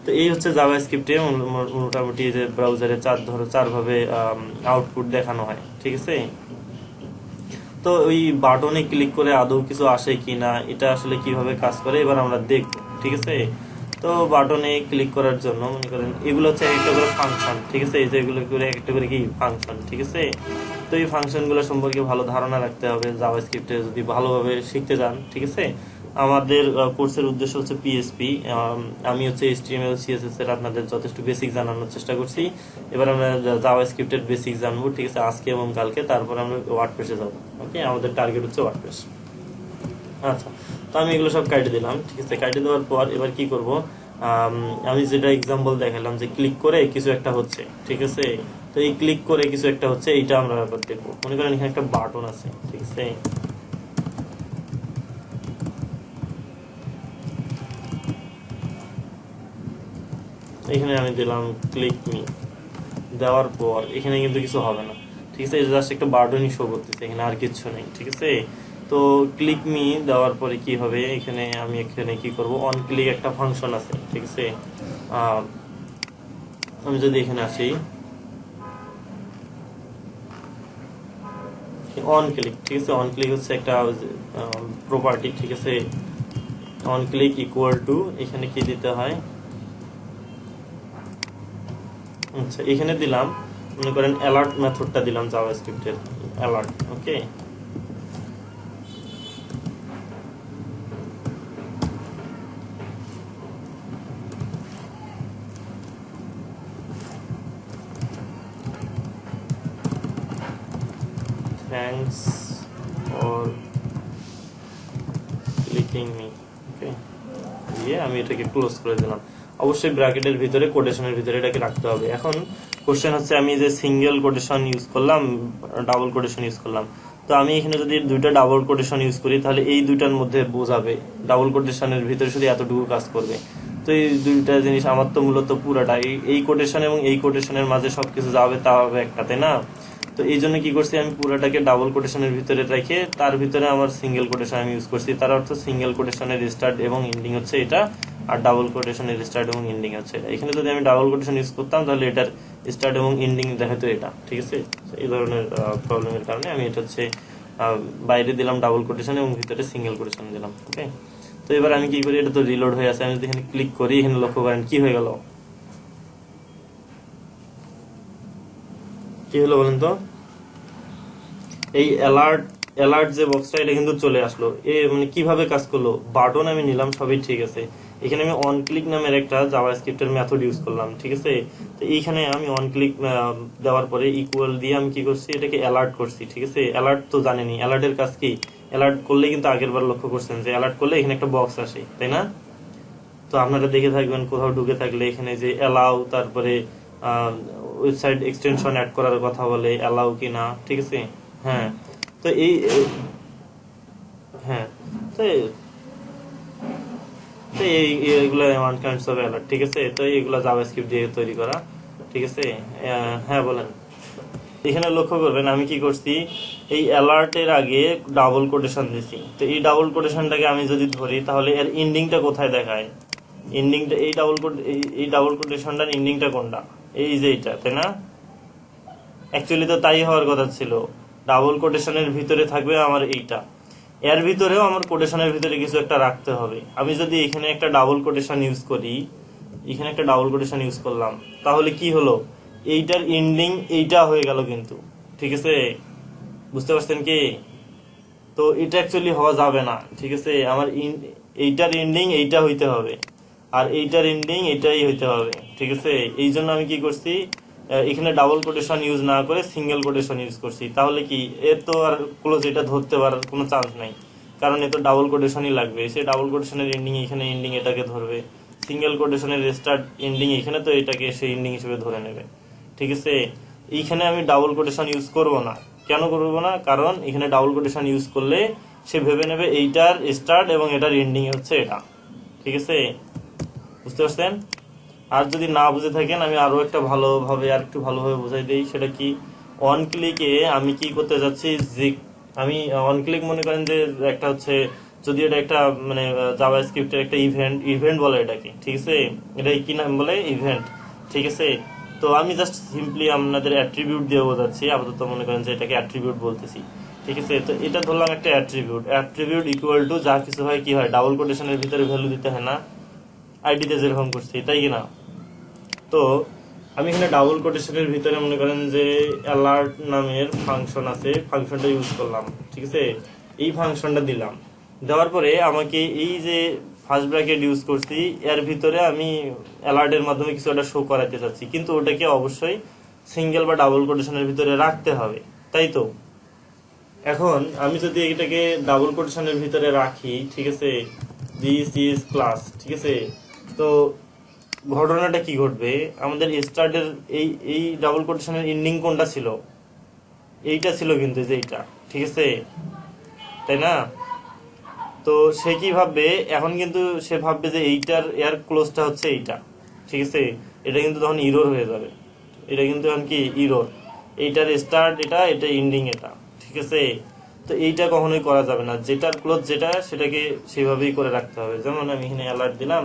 তো এই হচ্ছে জাভাস্ক্রিপ্টে মোটামুটি যে ব্রাউজারে চার ভাবে আউটপুট দেখানো হয়, ঠিক আছে। তো ওই বাটনে ক্লিক করে আদৌ কিছু আসে কিনা, এটা আসলে কিভাবে কাজ করে এবার আমরা দেখব, ঠিক আছে। তো বাটনে ক্লিক করার জন্য মনে করেন এগুলো হচ্ছে একটা করে ফাংশন, ঠিক আছে। এই যে এগুলো করে একটা করে কি ফাংশন, ঠিক আছে। তো এই ফাংশন গুলো সম্পর্কে ভালো ধারণা রাখতে হবে জাভাস্ক্রিপ্টে যদি ভালোভাবে শিখতে চান, ঠিক আছে। আমাদের কোর্সের উদ্দেশ্য হচ্ছে PHP, আমি হচ্ছে HTML CSS এর আপনাদের যথেষ্ট বেসিক জানানোর চেষ্টা করছি। এবার আমরা জাভাস্ক্রিপ্টের বেসিক জানবো, ঠিক আছে, আজকে এবং কালকে। তারপর আমরা ওয়ার্ডপ্রেসে যাবো, ওকে। আমাদের টার্গেট হচ্ছে ওয়ার্ডপ্রেস। আচ্ছা, তো আমি এগুলো সব কাটিয়ে দিলাম, ঠিক আছে। কাটিয়ে দেওয়ার পর এবার কি করব, আমি যেটা এক্সাম্পল দেখালাম যে ক্লিক করে কিছু একটা হচ্ছে, ঠিক আছে। তো এই ক্লিক করে কিছু একটা হচ্ছে, এইটা আমরা ব্যাপার দেখবো। মনে করেন এখানে একটা বাটন আছে, ঠিক আছে। এখানে আমি দিলাম ক্লিক মি, দেওয়ার পর এখানে কিন্তু কিছু হবে না, ঠিক আছে। জাস্ট একটা বাটনই শো করতেছে, এখানে আর কিছু নেই, ঠিক আছে। তো ক্লিক মি দেওয়ার পরে কি হবে, এখানে আমি এখানে কি করব, অন ক্লিক একটা ফাংশন আছে, ঠিক আছে। আমি যদি এখানে আসি অন ক্লিক, ঠিক আছে। অন ক্লিক হচ্ছে একটা প্রপার্টি, ঠিক আছে। অন ক্লিক ইকুয়াল টু এখানে কি দিতে হয়, আচ্ছা এখানে দিলাম মনে করেন অ্যালার্ট মেথডটা দিলাম জাভাস্ক্রিপ্টের alert, okay. Thanks for clicking me, okay. দিয়ে আমি এটাকে ক্লোজ করে দিলাম। অবশ্যই ব্র্যাকেটের ভিতরে, কোটেশনের ভিতরে এটাকে রাখতে হবে। এখন কোশ্চেন হচ্ছে আমি যে সিঙ্গেল কোটেশন ইউজ করলাম, ডাবল কোটেশন ইউজ করলাম, তো তো আমি এখানে যদি দুইটা ডাবল কোটেশন ইউজ করি তাহলে এই দুইটার মধ্যে বোঝাবে, ডাবল কোটেশনের ভিতরে শুধু এতটুকু কাজ করবে। তো এই দুইটা জিনিস আমার তো মূলত পুরাটা এই কোটেশন এবং এই কোটেশনের মাঝে সবকিছু যাবে তা হবে একটা, তাই না? তো এই জন্য কি করছি, আমি পুরাটাকে ডাবল কোটেশনের ভিতরে রেখে তার ভিতরে আমার সিঙ্গেল কোটেশন আমি ইউজ করছি। তার অর্থ সিঙ্গেল কোটেশনের স্টার্ট এবং এন্ডিং হচ্ছে এটা, আর ডাবল কোটেশনের স্টার্ট এবং এন্ডিং হচ্ছে এটা। এখানে যদি আমি ডাবল কোটেশন ইউজ করতাম তাহলে এটার স্টার্ট এবং এন্ডিং দেখাতো এটা, ঠিক আছে? এই ধরনের প্রবলেমের কারণে আমি এটা হচ্ছে বাইরে দিলাম ডাবল কোটেশন এবং ভিতরে সিঙ্গেল কোটেশন দিলাম। ওকে, তো এবার আমি কি করি, এটা তো রিলোড হয়ে আছে, আমি যদি এখানে ক্লিক করি, এখানে লক্ষ্য করেন কি হয়ে গেল, কি হলো বলেন তো? এই অ্যালার্ট অ্যালার্ট যে বক্সটা এটা কিন্তু চলে আসলো। এ মানে কিভাবে কাজ করলো, বাটন আমি নিলাম সবই ঠিক আছে, এখানে আমি অন ক্লিক নামের একটা জাভাস্ক্রিপ্টের মেথড ইউজ করলাম, ঠিক আছে? তো এইখানে আমি অন ক্লিক দেওয়ার পরে ইকুয়াল দিয়ে আমি কি করছি, এটাকে অ্যালার্ট করছি, ঠিক আছে? অ্যালার্ট তো জানেনি, অ্যালার্টের কাজ কি? অ্যালার্ট করলে কিন্তু আগের বার লক্ষ্য করছেন যে অ্যালার্ট করলে এখানে একটা বক্স আসে, তাই না? তো আপনারা দেখে থাকবেন কোথাও ঢুকে থাকলে এখানে যে অ্যালাউ, তারপরে ওয়েবসাইট এক্সটেনশন অ্যাড করার কথা বলে, অ্যালাউ কি না, ঠিক আছে? হ্যাঁ, তো হ্যাঁ, তো তো এইগুলো ওয়ান কাইন্ডস অফ অ্যালার্ট, ঠিক আছে? তো এইগুলো জাভাস্ক্রিপ্ট দিয়ে তৈরি করা, ঠিক আছে? হ্যাঁ বলেন। এখানে লক্ষ্য করবেন আমি কি করছি, এই অ্যালার্টের আগে ডাবল কোটেশন দিছি। তো এই ডাবল কোটেশনটাকে আমি যদি ধরি তাহলে এর এন্ডিংটা কোথায় দেখায়, এন্ডিংটা এই ডাবল কোটেশনটার এন্ডিংটা কোনটা, এই যে এটা, তাই না? অ্যাকচুয়ালি তো তাই হওয়ার কথা ছিল, ডাবল কোটেশনের ভিতরে থাকবে আমার এইটা, এর ভিতরেও আমার কোটেশনের ভিতরে কিছু একটা রাখতে হবে। আমি যদি এখানে একটা ডাবল কোটেশন ইউজ করি, এখানে একটা ডাবল কোটেশন ইউজ করলাম, তাহলে কি হলো, এইটার এন্ডিং এইটা হয়ে গেল কিন্তু, ঠিক আছে? বুঝতে পারছেন কি? তো এটা অ্যাকচুয়ালি হওয়া যাবে না, ঠিক আছে? আমার এইটার এন্ডিং এইটা হইতে হবে, আর এইটার এন্ডিং এটাই হইতে হবে, ঠিক আছে? এই জন্য আমি কি করছি, এখানে ডাবল কোটেশন ইউজ না করে সিঙ্গেল কোটেশন ইউজ করছি। তাহলে কি এর তো আর ক্লোজ এটা ধরতে পারার কোনো চান্স নাই, কারণ এ তো ডাবল কোটেশনই লাগবে। সে ডাবল কোটেশনের এন্ডিং এখানে এন্ডিং এটাকে ধরবে, সিঙ্গেল কোটেশনের স্টার্ট এন্ডিং এখানে তো এটাকে সে এন্ডিং হিসেবে ধরে নেবে, ঠিক আছে? এইখানে আমি ডাবল কোটেশন ইউজ করব না। কেন করব না? কারণ এখানে ডাবল কোটেশন ইউজ করলে সে ভেবে নেবে এইটার স্টার্ট এবং এটার এন্ডিং হচ্ছে এটা, ঠিক আছে? বুঝতে পারছেন? আর যদি না বুঝে থাকেন আমি আরো একটা ভালোভাবে আর একটু ভালোভাবে বোঝাই দিই, সেটা কি, অন ক্লিকে আমি কি করতে যাচ্ছি, যে আমি অন ক্লিক মনে করেন যে একটা হচ্ছে, যদি এটা একটা মানে জাভাস্ক্রিপ্টের একটা ইভেন্ট বলে এটাকে, ঠিক আছে? এটা কি নাম বলে, ইভেন্ট, ঠিক আছে? তো আমি জাস্ট সিম্পলি আপনাদের অ্যাট্রিবিউট দিয়ে বোঝাচ্ছি, আপাতত মনে করেন যে এটাকে অ্যাট্রিবিউট বলতেছি, ঠিক আছে? তো এটা ধরলাম একটা অ্যাট্রিবিউট ইকুয়াল টু যা কিছু হয় কি হয়, ডাবল কোটেশনের ভিতরে ভ্যালু দিতে হয় না, আইডিতে যেরকম করছি, তাই কিনা? তো আমি এখানে ডাবল কোটেশনের ভিতরে মনে করেন যে অ্যালার্ট নামের ফাংশন আছে, ফাংশনটা ইউজ করলাম, ঠিক আছে? এই ফাংশনটা দিলাম, দেওয়ার পরে আমাকে এই যে ফার্স্ট ব্র্যাকেট ইউজ করছি এর ভিতরে আমি অ্যালার্টের মাধ্যমে কিছু একটা শো করাতে চাচ্ছি, কিন্তু ওটাকে অবশ্যই সিঙ্গেল বা ডাবল কোটেশনের ভিতরে রাখতে হবে, তাই তো? এখন আমি যদি এটাকে ডাবল কোটেশনের ভিতরে রাখি, ঠিক আছে, দিস ইজ ক্লাস, ঠিক আছে, তো ঘটনাটা কি ঘটবে, আমাদের স্টার্টের এই ডাবল কোটেশনের এন্ডিং কোনটা ছিল, এইটা ছিল কিন্তু, যে এইটা, ঠিক আছে, তাই না? তো সে কি ভাববে, এখন কিন্তু সে ভাববে যে এইটার এয়ার ক্লোজটা হচ্ছে এইটা, ঠিক আছে? এটা কিন্তু তখন ইরোর হয়ে যাবে, এটা কিন্তু এখন কি ইরোর, এইটার স্টার্ট এটা, এটা এন্ডিং এটা, ঠিক আছে? তো এইটা কখনোই করা যাবে না, যেটার ক্লোজ যেটা সেটাকে সেভাবেই করে রাখতে হবে। যেমন আমি এখানে অ্যালার্ট দিলাম,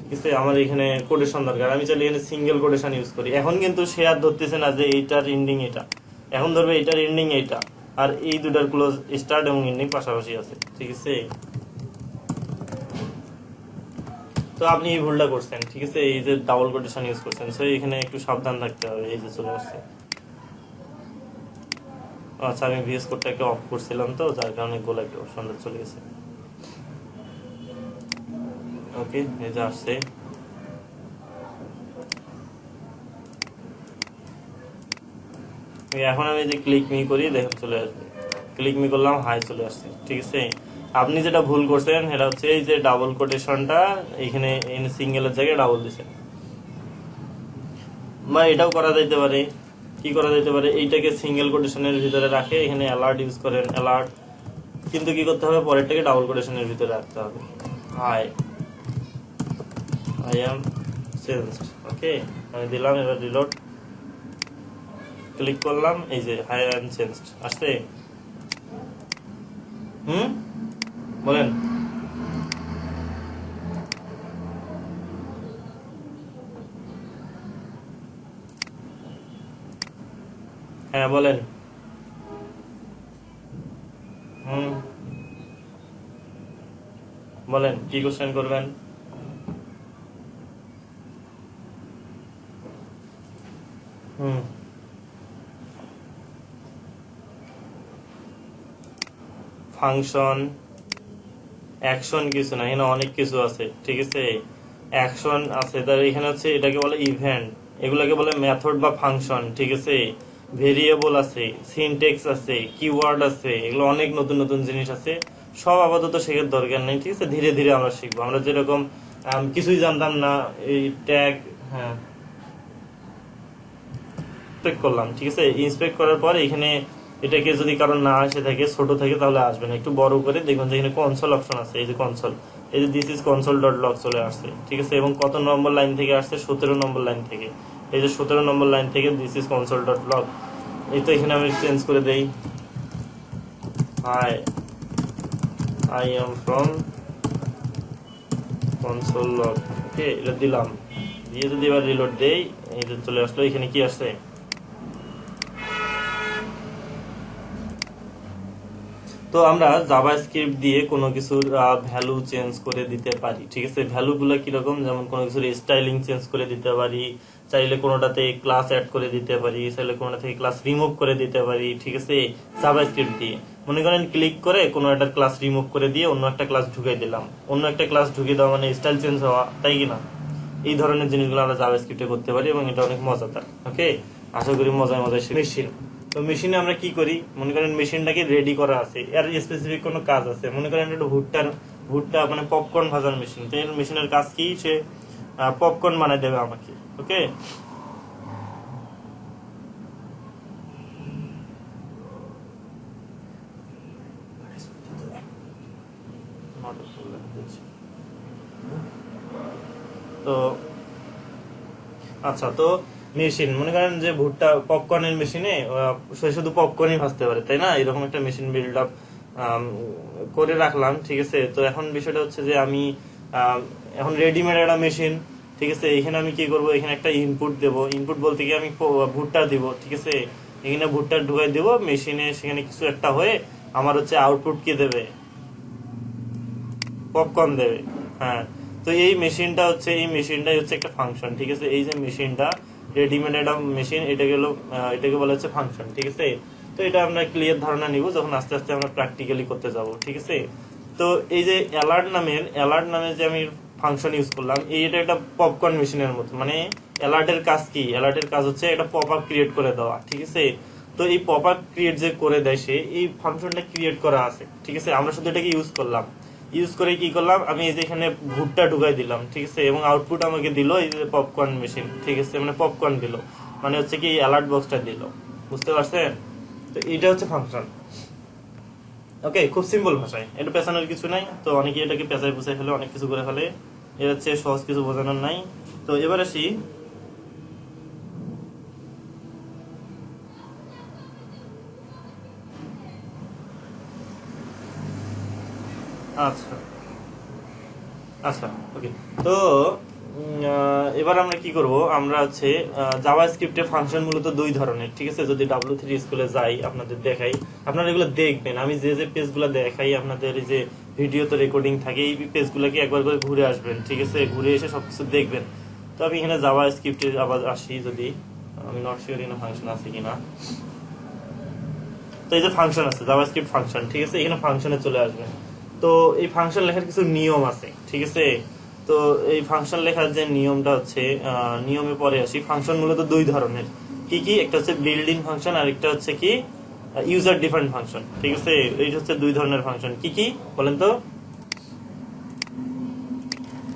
ঠিক আছে, আমার এখানে কোটেশন দরকার, আমি চাইলে এখানে সিঙ্গেল কোটেশন ইউজ করি, এখন কিন্তু সে আর ধরতেছে না যে এইটার এন্ডিং এটা, এখন ধরবে এইটার এন্ডিং এইটা, আর এই দুটার ক্লোজ স্টার্ট এবং এন্ডিং পাশাপাশি আছে, ঠিক আছে? তো আপনি এই ভুলটা করছেন, ঠিক আছে, এই যে ডাবল কোটেশন ইউজ করছেন, সো এখানে একটু সাবধান থাকতে হবে। এই যে চলে আসছে, আচ্ছা আমি ভিএস কোডটাকে অফ করছিলাম, তো যার কারণে গোলা একটু সুন্দর চলে গেছে। ওকে, এই যে আসছে, এখন আমি যে ক্লিক মি করি দেখেন চলে আসবে, ক্লিক মি করলাম, হাই চলে আসছে, ঠিক আছে? আপনি যেটা ভুল করছেন সেটা হচ্ছে এই যে ডাবল কোটেশনটা এখানে সিঙ্গেলের জায়গায় ডাবল দিছেন, বা এটাও করা যাইতে পারে, কি করা যেতে পারে, এইটাকে সিঙ্গেল কোটেশনের ভিতরে রাখে এখানে অ্যালার্ট ইউজ করেন, অ্যালার্ট, কিন্তু কি করতে হবে পরেরটাকে ডাবল কোটেশনের ভিতরে রাখতে হবে। হাই আই এম চেঞ্জড, ওকে আমি দিলাম, এবার রিলোড ক্লিক করলাম, এই যে হাই আই এম চেঞ্জড আসছে। বলেন হ্যাঁ বলেন। বলেন কি কোশ্চেন করবেন। ফাংশন অ্যাকশন কিছু না, এখানে অনেক কিছু আছে, ঠিক আছে অ্যাকশন আছে, তার এখানে হচ্ছে এটাকে বলে ইভেন্ট, এগুলাকে বলে মেথড বা ফাংশন, ঠিক আছে ভেরিয়েবল আছে, সিনটেক্স আছে, কিওয়ার্ড আছে, এগুলো অনেক নতুন নতুন জিনিস আছে, সব আপাতত শেখার দরকার নেই, ঠিক আছে ধীরে ধীরে আমরা শিখবো। আমরা যেরকম কিছুই জানতাম না এই ট্যাগ, হ্যাঁ ইন্সপেক্ট করলাম, ঠিক আছে ইন্সপেক্ট করার পর এখানে এটাকে যদি কারণ না আসে থাকে, ছোট থাকে, তাহলে আসবে না, একটু বড় করে দেখবেন যে এখানে কনসোল অপশন আছে, এই যে কনসোল, এই যে this is console dot log চলে আসছে, ঠিক আছে এবং কত নম্বর লাইন থেকে আসছে, 17 নম্বর লাইন থেকে, এই যে 17 নম্বর লাইন থেকে this is console dot log. এই তো এখানে আমি চেঞ্জ করে দেই, hi I am from console log, okay এটা দিলাম, দিয়ে যদি এবার রিলোড দেই, এই যে চলে আসলো, এখানে কি আসছে। তো আমরা জাভাস্ক্রিপ্ট দিয়ে কোনো কিছুর ভ্যালু চেঞ্জ করে দিতে পারি, ঠিক আছে ভ্যালুগুলো কিরকম, যেমন কোনো কিছুর স্টাইলিং চেঞ্জ করে দিতে পারি, চাইলে কোনোটাতে ক্লাস অ্যাড করে দিতে পারি, চাইলে কোনোটা থেকে ক্লাস রিমুভ করে দিতে পারি, ঠিক আছে জাভাস্ক্রিপ্ট দিয়ে। মনে করেন ক্লিক করে কোনো একটা ক্লাস রিমুভ করে দিয়ে অন্য একটা ক্লাস ঢুকিয়ে দিলাম, অন্য একটা ক্লাস ঢুকিয়ে দেওয়া মানে স্টাইল চেঞ্জ হওয়া, তাই কিনা। এই ধরনের জিনিসগুলো আমরা জাভাস্ক্রিপ্টে করতে পারি এবং এটা অনেক মজাদার, ওকে আশা করি মজায় মজায় মেশিন। তো মেশিনে আমরা কি করি, মনে করেন মেশিনটাকে রেডি করা আছে, এর স্পেসিফিক কোনো কাজ আছে, মনে করেন একটা ভুট্টা মানে পপকর্ন ভাজার মেশিন, তো এর মেশিনের কাজ কি, সে পপকর্ন বানাই দেবে আমাকে, ওকে তো আচ্ছা, তো মেশিন মনে করেন যে ভুট্টা পপকর্নের মেশিনে সে শুধু পপকর্নই ভাজতে পারে, তাই না, এরকম একটা মেশিন বিল্ড আপ করে রাখলাম, ঠিক আছে। তো এখন বিষয়টা হচ্ছে যে আমি এখন রেডিমেড একটা মেশিন, ঠিক আছে এখানে আমি কি করব, এখানে একটা ইনপুট দেব, ইনপুট বলতে কি আমি ভুট্টা দিব, ঠিক আছে এখানে ভুট্টা ঢুকাই দেব মেশিনে, সেখানে কিছু একটা হয়ে আমার হচ্ছে আউটপুট কি দেবে, পপকর্ন দেবে, হ্যাঁ। তো এই মেশিনটা হচ্ছে, এই মেশিনটাই হচ্ছে একটা ফাংশন, ঠিক আছে এই যে মেশিনটা রেডিমেড একটা মেশিন, এটাকে বলা হচ্ছে ফাংশন, ঠিক আছে। তো এটা আমরা ক্লিয়ার ধারণা নিব যখন আস্তে আস্তে আমরা প্র্যাকটিক্যালি করতে যাব, ঠিক আছে। তো এই যে অ্যালার্ট নামে যে আমি ফাংশন ইউজ করলাম, এটা একটা পপকর্ন মেশিনের মতো, মানে অ্যালার্টের কাজ কি, অ্যালার্টের কাজ হচ্ছে একটা পপ আপ ক্রিয়েট করে দেওয়া, ঠিক আছে। তো এই পপ আপ ক্রিয়েট যে করে দেয় সে, এই ফাংশনটা ক্রিয়েট করা আছে, ঠিক আছে আমরা শুধু এটাকে ইউজ করলাম, ইউজ করে কি করলাম, আমি এই যে এখানে ভুট্টা ঢুকাই দিলাম, ঠিক আছে এবং আউটপুট আমাকে দিল এই যে পপকর্ন মেশিন, ঠিক আছে মানে পপকর্ন দিল, মানে হচ্ছে কি অ্যালার্ট বক্সটা দিল, বুঝতে পারছেন। তো এটা হচ্ছে ফাংশন, ওকে খুব সিম্পল ভাষায়, এটা পেছানোর কিছু নাই। তো অনেকে এটাকে পেঁচায় পুষায় ফেলে, অনেক কিছু করে ফেলে, এর হচ্ছে সহজ কিছু বোঝানোর নাই। তো এবার আসি, আচ্ছা আচ্ছা ওকে। তো এবার আমরা কি করব, আমরা হচ্ছে জাভাস্ক্রিপ্টে ফাংশন মূলত দুই ধরনের, ঠিক আছে যদি W3 স্কুলে যাই আপনাদের দেখাই, আপনারা এগুলো দেখবেন, আমি যে যে পেজগুলো দেখাই আপনাদের, এই যে ভিডিওতে রেকর্ডিং থাকে, এই পেজগুলোকে একবার করে ঘুরে আসবেন, ঠিক আছে ঘুরে এসে সবকিছু দেখবেন। তো আমি এখানে জাভাস্ক্রিপ্টে আবার আসি, যদি আমি নট শিওর এখানে ফাংশন আছে কিনা। তো এই যে ফাংশন আছে, জাভাস্ক্রিপ্ট ফাংশন, ঠিক আছে এখানে ফাংশনে চলে আসবে। তো এই ফাংশন লেখার কিছু নিয়ম আছে, ঠিক আছে। তো এই ফাংশন লেখার যে নিয়মটা হচ্ছে, নিয়মে পরে আসি। ফাংশন মূলত দুই ধরনের, কি কি, একটা হচ্ছে বিল্ড ইন ফাংশন আর একটা হচ্ছে কি ইউজার ডিফারেন্ট ফাংশন, ঠিক আছে এই হচ্ছে দুই ধরনের ফাংশন। কি কি বলেন তো,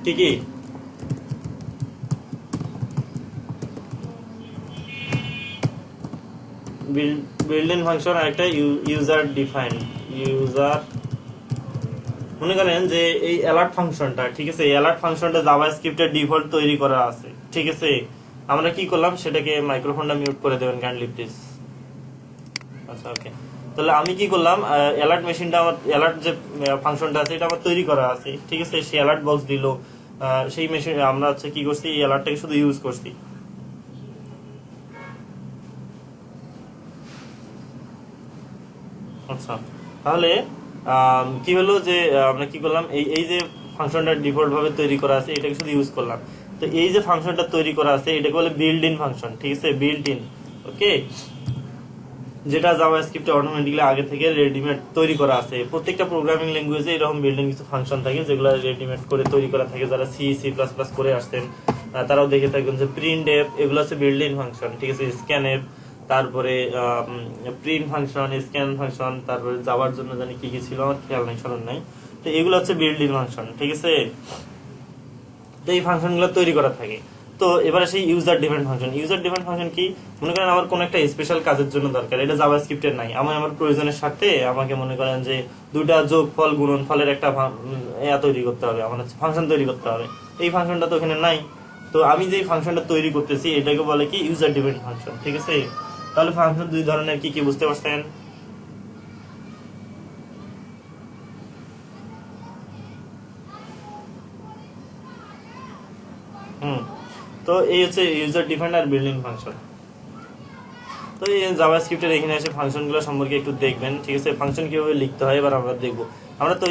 কি কি, বিল্ড ইন ফাংশন আর একটা ইউজার ডিফাইন্ড ইউজার। মনে করেন যে এই অ্যালার্ট ফাংশনটা, ঠিক আছে, এই অ্যালার্ট ফাংশনটা জাভাস্ক্রিপ্টের ডিফল্ট তৈরি করা আছে, ঠিক আছে। আমরা কি করলাম, সেটাকে মাইক্রোফোনটা মিউট করে দেবেন কাইন্ডলি প্লিজ। আচ্ছা ওকে, তাহলে আমি কি করলাম, অ্যালার্ট মেশিনটা আমার, অ্যালার্ট যে ফাংশনটা আছে এটা আমার তৈরি করা আছে, ঠিক আছে। সেই অ্যালার্ট বক্স দিল, সেই মেশিন আমরা হচ্ছে কি করছি, এই অ্যালার্টটাকে শুধু ইউজ করছি। আচ্ছা, তাহলে কি হলো যে আমরা কি করলাম, এই যে ফাংশনটা ডিফল্ট ভাবে তৈরি করা আছে এটাকে শুধু ইউজ করলাম। তো এই যে ফাংশনটা তৈরি করা আছে এটাকে বলে বিল্ড ইন ফাংশন, ঠিক আছে, বিল্ড ইন। ওকে, যেটা জাভাস্ক্রিপ্টে অটোমেটিক্যালি আগে থেকে রেডিমেড তৈরি করা আছে। প্রত্যেকটা প্রোগ্রামিং ল্যাঙ্গুয়েজে এরকম বিল্ড ইন কিছু ফাংশন থাকে যেগুলো রেডিমেড করে তৈরি করা থাকে। যারা সি সি প্লাস প্লাস করে আসছেন তারাও দেখে থাকবেন যে প্রিন্ট এফ, এগুলো হচ্ছে বিল্ড ইন ফাংশন, ঠিক আছে। স্ক্যান এফ, তারপরে প্রিন্ট ফাংশন, স্ক্যান ফাংশন, তারপরে যাওয়ার জন্য জানি কি কি ছিল আমার খেয়াল নাই, স্মরণ নাই। তো এগুলো হচ্ছে বিল্ড ইন ফাংশন, ঠিক আছে। তো এই ফাংশনগুলো তৈরি করা থাকে। তো এবারে সেই user defined function. User defined function কি, মনে করেন আমার কোন একটা স্পেশাল কাজের জন্য দরকার, এটা জাভাস্ক্রিপ্টের নাই, আমার প্রয়োজনের স্বার্থে আমাকে মনে করেন যে দুটা যোগফল গুণনফলের একটা তৈরি করতে হবে, আমার ফাংশন তৈরি করতে হবে। এই ফাংশনটা তো ওখানে নাই। তো আমি যে ফাংশনটা তৈরি করতেছি এটাকে বলে কি ইউজার ডিফাইন্ড ফাংশন, ঠিক আছে। তাহলে ফাংশন দুই ধরনের, কি কি বুঝতে পারছেন? তো এই হচ্ছে ইউজার ডিফাইন্ড আর বিল্ড ইন ফাংশন। তো এই জাভাস্ক্রিপ্টের এখানে এসে ফাংশনগুলো সম্পর্কে একটু দেখবেন, ঠিক আছে। ফাংশন কিভাবে লিখতে হয় এবার আমরা দেখবো। আমরা তো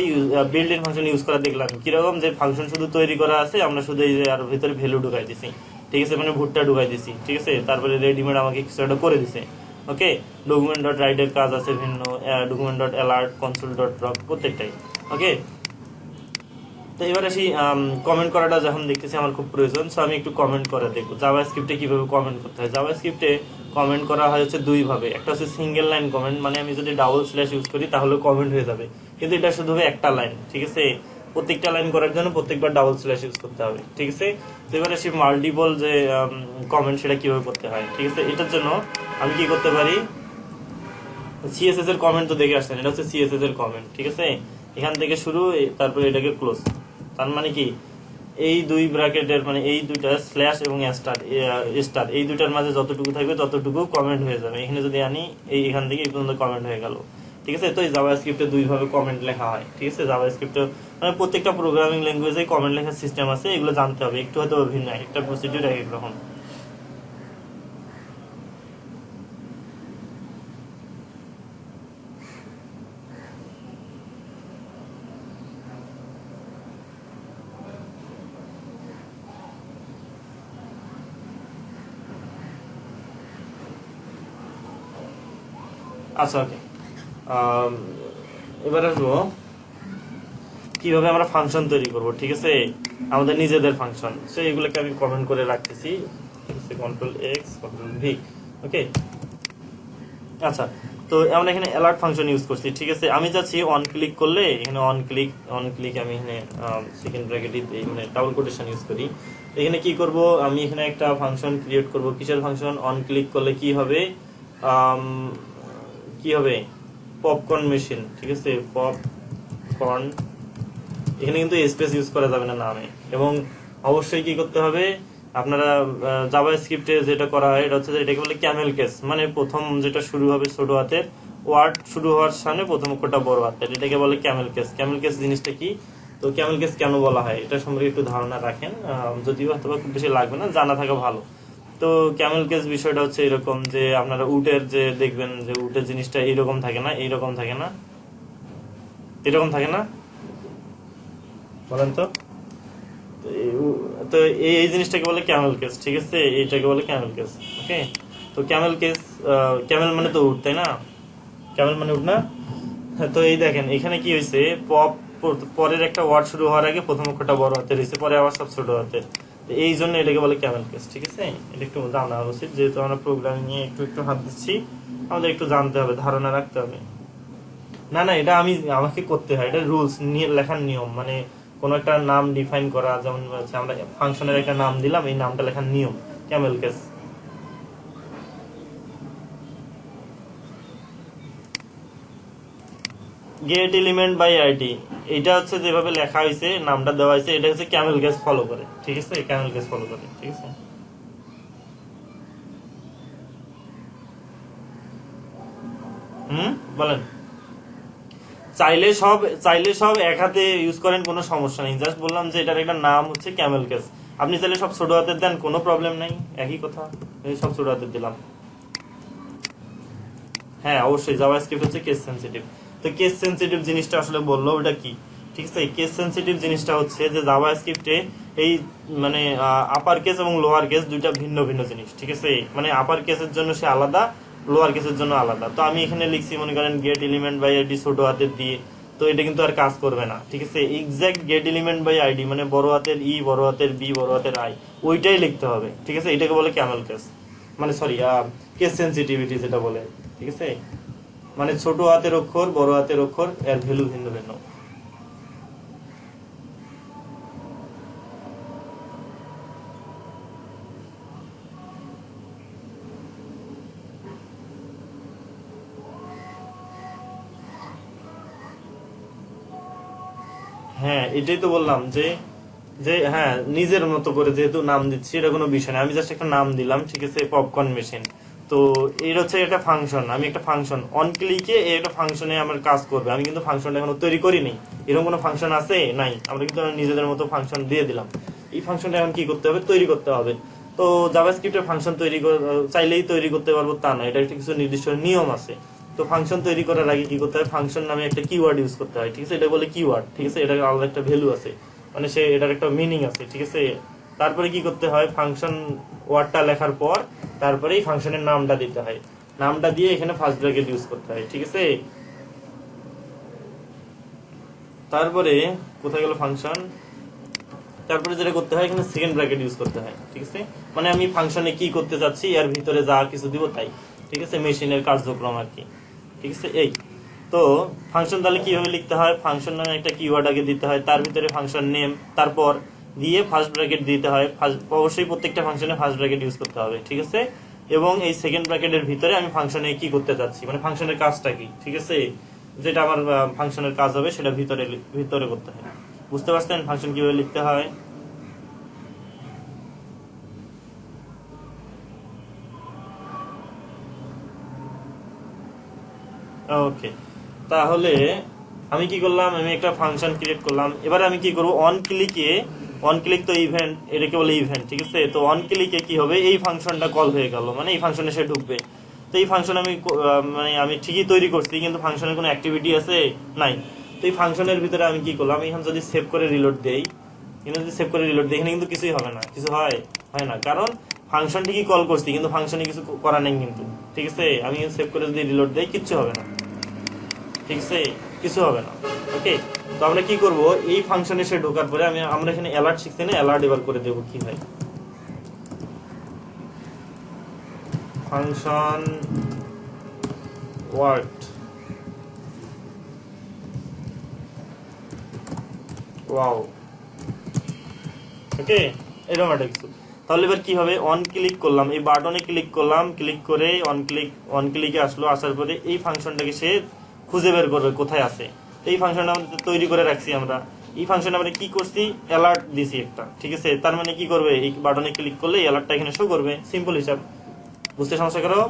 বিল্ড ইন ফাংশন ইউজ করা দেখলাম কিরকম, যে ফাংশন শুধু তৈরি করা আছে, আমরা শুধু এই যে আর ভিতরে ভ্যালু ঢুকাই দিছি, ঠিক আছে, মানে ভুট্টা ঢুকাই দিছি, ঠিক আছে। তারপরে রেডিমেড আমাকে কিছু একটা করে দিছে। ওকে, ডকুমেন্ট ডট রাইটের কাজ আছে ভিন্ন, document dot alert, console dot drop, প্রত্যেকটাই। ওকে, তো এবার আসি কমেন্ট করাটা যখন দেখতেছি আমার খুব প্রয়োজন, সো আমি একটু কমেন্ট করে দেখবো জাভাস্ক্রিপ্টে কিভাবে কমেন্ট করতে হয়। জাভাস্ক্রিপ্টে কমেন্ট করা হয় হচ্ছে দুই ভাবে, একটা হচ্ছে সিঙ্গেল লাইন কমেন্ট, মানে আমি যদি ডাবল স্ল্যাশ ইউজ করি তাহলে কমেন্ট হয়ে যাবে, কিন্তু এটা শুধু একটা লাইন, ঠিক আছে। প্রত্যেকটা লাইন করার জন্য প্রত্যেকবার ডাবল স্ল্যাশ ইউজ করতে হবে, ঠিক আছে। তো এবার আসি মাল্টিপল যে কমেন্ট, সেটা কিভাবে করতে হয়, ঠিক আছে। এটার জন্য আমি কি করতে পারি, সিএসএস এর কমেন্ট তো দেখে আসছেন, এটা হচ্ছে সিএসএস এর কমেন্ট, ঠিক আছে। এখান থেকে শুরু, তারপরে এটাকে ক্লোজ। তার মানে কি, এই দুই ব্র্যাকেটের মানে এই দুইটা স্ল্যাশ এবং স্টার এই দুইটার মাঝে যতটুকু থাকবে ততটুকু কমেন্ট হয়ে যাবে। এখানে যদি আনি এখান থেকে এই পর্যন্ত কমেন্ট হয়ে গেল, ঠিক আছে। তো এই জাভাস্ক্রিপ্টে দুই ভাবে কমেন্ট লেখা হয়, ঠিক আছে। জাভাস্ক্রিপ্টে মানে প্রত্যেকটা প্রোগ্রামিং ল্যাঙ্গুয়েজে কমেন্ট লেখার সিস্টেম আছে, এগুলো জানতে হবে, একটু হয়তো ভিন্ন, একটা প্রসিডিউর এক এক রকম। আচ্ছা ওকে, এবার আসবো কিভাবে আমরা ফাংশন তৈরি করব, ঠিক আছে, আমাদের নিজেদের ফাংশন। সো এগুলোকে আমি কমেন্ট করে রাখতেছি, ঠিক আছে, কন্ট্রোল এক্স কন্ট্রোল ভি। ওকে, আচ্ছা, তো আমরা এখানে অ্যালার্ট ফাংশন ইউজ করছি, ঠিক আছে। আমি যাচ্ছি অন ক্লিক করলে, এখানে অন ক্লিক আমি এখানে সেকেন্ড ব্র্যাকেট মানে ডাবল কোটেশন ইউজ করি। এখানে কি করব, আমি এখানে একটা ফাংশন ক্রিয়েট করব। কিসের ফাংশন? অন ক্লিক করলে কি হবে, পপকর্ন মেশিন, ঠিক আছে, পপকর্ন। এখানে কিন্তু স্পেস ইউজ করা যাবে না নামে, এবং অবশ্যই কি করতে হবে, আপনারা জাভাস্ক্রিপ্টে যেটা করা হয় এটা হচ্ছে এটাকে বলে ক্যামেল কেস, মানে প্রথম যেটা শুরু হবে ছোট হাতের, ওয়ার্ড শুরু হওয়ার সামনে প্রথম অক্ষরটা বড় হাতের, এটাকে বলে ক্যামেল কেস। ক্যামেল কেস জিনিসটা কি, তো ক্যামেল কেস কেন বলা হয় এটা সম্পর্কে একটু ধারণা রাখেন, যদিও হয়তো খুব বেশি লাগবে না, জানা থাকা ভালো। তো ক্যামেল কেস বিষয়টা হচ্ছে এরকম যে আপনারা উটের যে দেখবেন যে উটের জিনিসটা এইরকম থাকে না, এইরকম থাকে না, এরকম থাকে না, বলেন তো। তো এই জিনিসটাকে বলে ক্যামেল কেস, ঠিক আছে, এইটাকে বলে ক্যামেল কেস। ওকে, তো ক্যামেল কেস, ক্যামেল মানে তো উট, তাই না, ক্যামেল মানে উট না। তো এই দেখেন এখানে কি হয়েছে, পরের একটা ওয়ার্ড শুরু হওয়ার আগে প্রথম অক্ষরটা বড় হাতের হয়েছে, পরে আবার সব ছোট হাতের, এই জন্য এটাকে বলে ক্যামেল কেস, ঠিক আছে। এটা একটু জানা উচিত, যেহেতু আমরা প্রোগ্রামিং নিয়ে একটু হাত দিচ্ছি, আমাদের একটু জানতে হবে, ধারণা রাখতে হবে। না না, এটা আমাকে করতে হয়, এটা রুলস লেখার নিয়ম, মানে কোনো একটা নাম ডিফাইন করা, যেমন আমরা ফাংশনের একটা নাম দিলাম, এই নামটা লেখার নিয়ম camel case. Get element by ID, এটা হচ্ছে যেভাবে লেখা হয়েছে, নামটা দেওয়া হয়েছে, এটা হচ্ছে ক্যামেল কেস ফলো করে, ঠিক আছে, ক্যামেল কেস ফলো করে, ঠিক আছে। বলেন। চাইলে সব এক হাতে ইউজ করেন, কোনো সমস্যা নেই, জাস্ট বললাম যে এটার একটা নাম হচ্ছে ক্যামেল কেস। আপনি চাইলে সব ছোট হাতের দেন, কোনো প্রবলেম নাই, একই কথা, এই সব ছোট হাতের দিলাম। হ্যাঁ অবশ্যই জাভাস্ক্রিপ্ট হচ্ছে কেস সেনসিটিভ। তো কেস সেনসিটিভ জিনিসটা আসলে বললো ওটা কি, ঠিক আছে। কেস সেনসিটিভ জিনিসটা হচ্ছে যে জাভাস্ক্রিপ্টে এই মানে আপার কেস এবং লোয়ার কেস দুইটা ভিন্ন ভিন্ন জিনিস, ঠিক আছে। মানে আপার কেসের জন্য সে আলাদা, লোয়ার কেসের জন্য আলাদা। তো আমি এখানে লিখছি মনে করেন গেট এলিমেন্ট বাই আইডি ছোট হাতের দিয়ে, তো এটা কিন্তু আর কাজ করবে না, ঠিক আছে। Exact get element by ID মানে বড় হাতের ই, বড় হাতের বি, বড় হাতের আই, ওইটাই লিখতে হবে, ঠিক আছে। এটাকে বলে ক্যামেল কেস, মানে সরি কেস সেনসিটিভিটি যেটা বলে, ঠিক আছে। মানে ছোট হাতের অক্ষর, বড় হাতের অক্ষর, এর ভ্যালু ভিন্ন ভিন্ন। হ্যাঁ এটাই তো বললাম যে যে হ্যাঁ নিজের মতো করে যেহেতু নাম দিচ্ছি, এটা কোনো বিষয় না, আমি জাস্ট একটা নাম দিলাম, ঠিক আছে, পপকর্ন মেশিন। তো এর হচ্ছে একটা ফাংশন, আমি একটা ফাংশন অন ক্লিকে একটা ফাংশনে আমার কাজ করবে, আমি কিন্তু ফাংশনটা এখনো তৈরি করিনি। এরকম কোনো ফাংশন আছে নাই, আমরা কিন্তু নিজেদের মতো ফাংশন দিয়ে দিলাম। এই ফাংশনটা এখন কি করতে হবে, তৈরি করতে হবে। তো জাভাস্ক্রিপ্টের ফাংশন চাইলেই তৈরি করতে পারবো তা না, এটা একটা কিছু নির্দিষ্ট নিয়ম আছে। তো ফাংশন তৈরি করার আগে কি করতে হয়, ফাংশন নামে একটা কিওয়ার্ড ইউজ করতে হয়, ঠিক আছে। এটা বলে কিওয়ার্ড, ঠিক আছে, এটা আলাদা একটা ভ্যালু আছে, মানে সে এটার একটা মিনিং আছে, ঠিক আছে। তারপরে কি করতে হয়, ফাংশন ওয়ার্ডটা লেখার পর তারপরে এই ফাংশনের নামটা দিতে হয়, নামটা দিয়ে এখানে ফার্স্ট ব্র্যাকেট ইউজ করতে হয়, ঠিক আছে। তারপরে কোথায় গেল ফাংশন, তারপরে যেটা করতে হয় এখানে সেকেন্ড ব্র্যাকেট ইউজ করতে হয়, ঠিক আছে। মানে আমি ফাংশনে কি করতে চাচ্ছি এর ভিতরে যা কিছু দিব তাই, ঠিক আছে, মেশিনের কার্যক্রম আর কি, ঠিক আছে। এই তো ফাংশন তাহলে কিভাবে লিখতে হয়, ফাংশন নামে একটা কিওয়ার্ড আগে দিতে হয়, তার ভিতরে ফাংশন নেম, তারপর দিয়ে ফার্স্ট ব্র্যাকেট দিতে হয়, অবশ্যই প্রত্যেকটা ফাংশনে ফার্স্ট ব্র্যাকেট ইউজ করতে হবে, ঠিক আছে। এবং এই সেকেন্ড ব্র্যাকেটের ভিতরে আমি ফাংশনে কি করতে চাচ্ছি, মানে ফাংশনের কাজটা কি, ঠিক আছে, যেটা আমার ফাংশনের কাজ হবে সেটা ভিতরে ভিতরে করতে হয়। বুঝতে পারছেন ফাংশন কিভাবে লিখতে হয়? ওকে, তাহলে আমি কি করলাম, আমি একটা ফাংশন ক্রিয়েট করলাম। এবারে আমি কি করব, অন ক্লিক তো ইভেন্ট, এটাকে বলে ইভেন্ট, ঠিক আছে। তো অন ক্লিকে কি হবে, এই ফাংশনটা কল হয়ে গেল, মানে এই ফাংশনে সে ঢুকবে। তো এই ফাংশন আমি মানে আমি ঠিকই তৈরি করছি, কিন্তু ফাংশনের কোনো অ্যাক্টিভিটি আছে নাই। তো এই ফাংশনের ভিতরে আমি কি করলাম, এখন যদি সেভ করে রিলোড দেই, এখানে যদি সেভ করে রিলোড দিই, এখানে কিন্তু কিছুই হবে না, কিছু হয় না, কারণ ফাংশন ঠিকই কল করছি কিন্তু ফাংশনে কিছু করা নেই কিন্তু, ঠিক আছে। আমি সেভ করে যদি রিলোড দেই কিচ্ছু হবে না, ঠিক আছে, কিছু হবে না। ওকে, তো আমরা কি করব, এই ফাংশনে সে ঢোকার পরে আমরা এখানে অ্যালার্ট শিখছি না, অ্যালার্ট এবার করে দেব কি হয়, ফাংশন ওয়ার্ড ওয়াও, ওকে, এরকম একটা কিছু। তাহলে এবার কি হবে, অন ক্লিক করলাম, এই বাটনে ক্লিক করলাম, ক্লিক করে অন ক্লিকে আসলো, আসার পরে এই ফাংশনটাকে সে খুঁজে বের করবে কোথায় আছে। এই ফাংশনটা আমাদের তৈরি করে রাখছি আমরা, এই ফাংশনে আমরা কি করছি, অ্যালার্ট দিছি একটা, ঠিক আছে। তার মানে কি করবে, এই বাটনে ক্লিক করলে অ্যালার্টটা এখানে শো করবে, সিম্পল হিসাব। বুঝতে সমস্যা করো,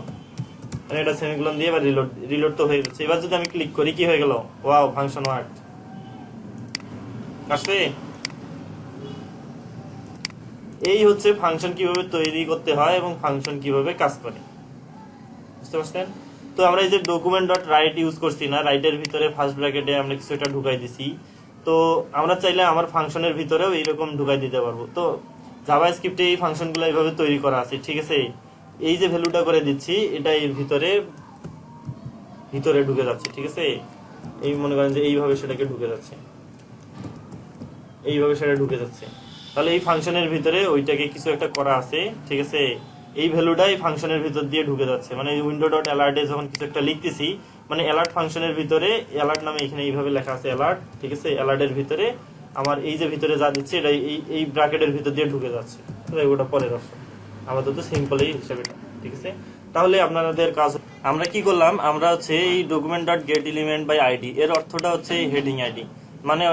মানে এটা সেমিকোলন দিয়ে এবার রিলোড তো হয়ে যাচ্ছে। এবার যদি আমি ক্লিক করি কি হয়ে গেল, ওয়াও, ফাংশন ওয়ার্ড আসছে। এই হচ্ছে ফাংশন কিভাবে তৈরি করতে হয় এবং ফাংশন কিভাবে কাজ করে, বুঝতে পারছেন। তো আমরা এই যে ডকুমেন্ট ডট রাইট ইউজ করছি না, রাইটের ভিতরে ফার্স্ট ব্র্যাকেটে আমরা কিছু একটা ঢুকাই দিছি। তো আমরা চাইলে আমার ফাংশনের ভিতরেও এইরকম ঢুকাই দিতে পারবো। তো জাভাস্ক্রিপ্টে এই ফাংশনগুলো এইভাবে তৈরি করা আছে, ঠিক আছে। এই যে ভ্যালুটা করে দিচ্ছি এটা এর ভিতরে ঢুকে যাচ্ছে, ঠিক আছে। এই মনে করেন যে এইভাবে সেটাকে ঢুকে যাচ্ছে, এইভাবে সেটা ঢুকে যাচ্ছে। তাহলে এই ফাংশনের ভিতরে ওইটাকে কিছু একটা করা আছে, ঠিক আছে। এই ভ্যালুটাই ফাংশনের ভিতর দিয়ে ঢুকে যাচ্ছে, মানে উইন্ডো ডট অ্যালার্টে যখন কিছু একটা লিখতেছি, মানে অ্যালার্ট ফাংশনের ভিতরে অ্যালার্ট নামে এখানে এইভাবে লেখা আছে অ্যালার্ট, ঠিক আছে। অ্যালার্টের ভিতরে আমার এই যে ভিতরে যা দিচ্ছে এটা এই ব্র্যাকেটের ভিতর দিয়ে ঢুকে যাচ্ছে, ওটা পরের অপশন, আপাতত সিম্পলই হিসাবে, ঠিক আছে। তাহলে আপনাদের কাজ আমরা কি করলাম, আমরা হচ্ছে এই document dot get element by ID এর অর্থটা হচ্ছে হেডিং আইডি, মানে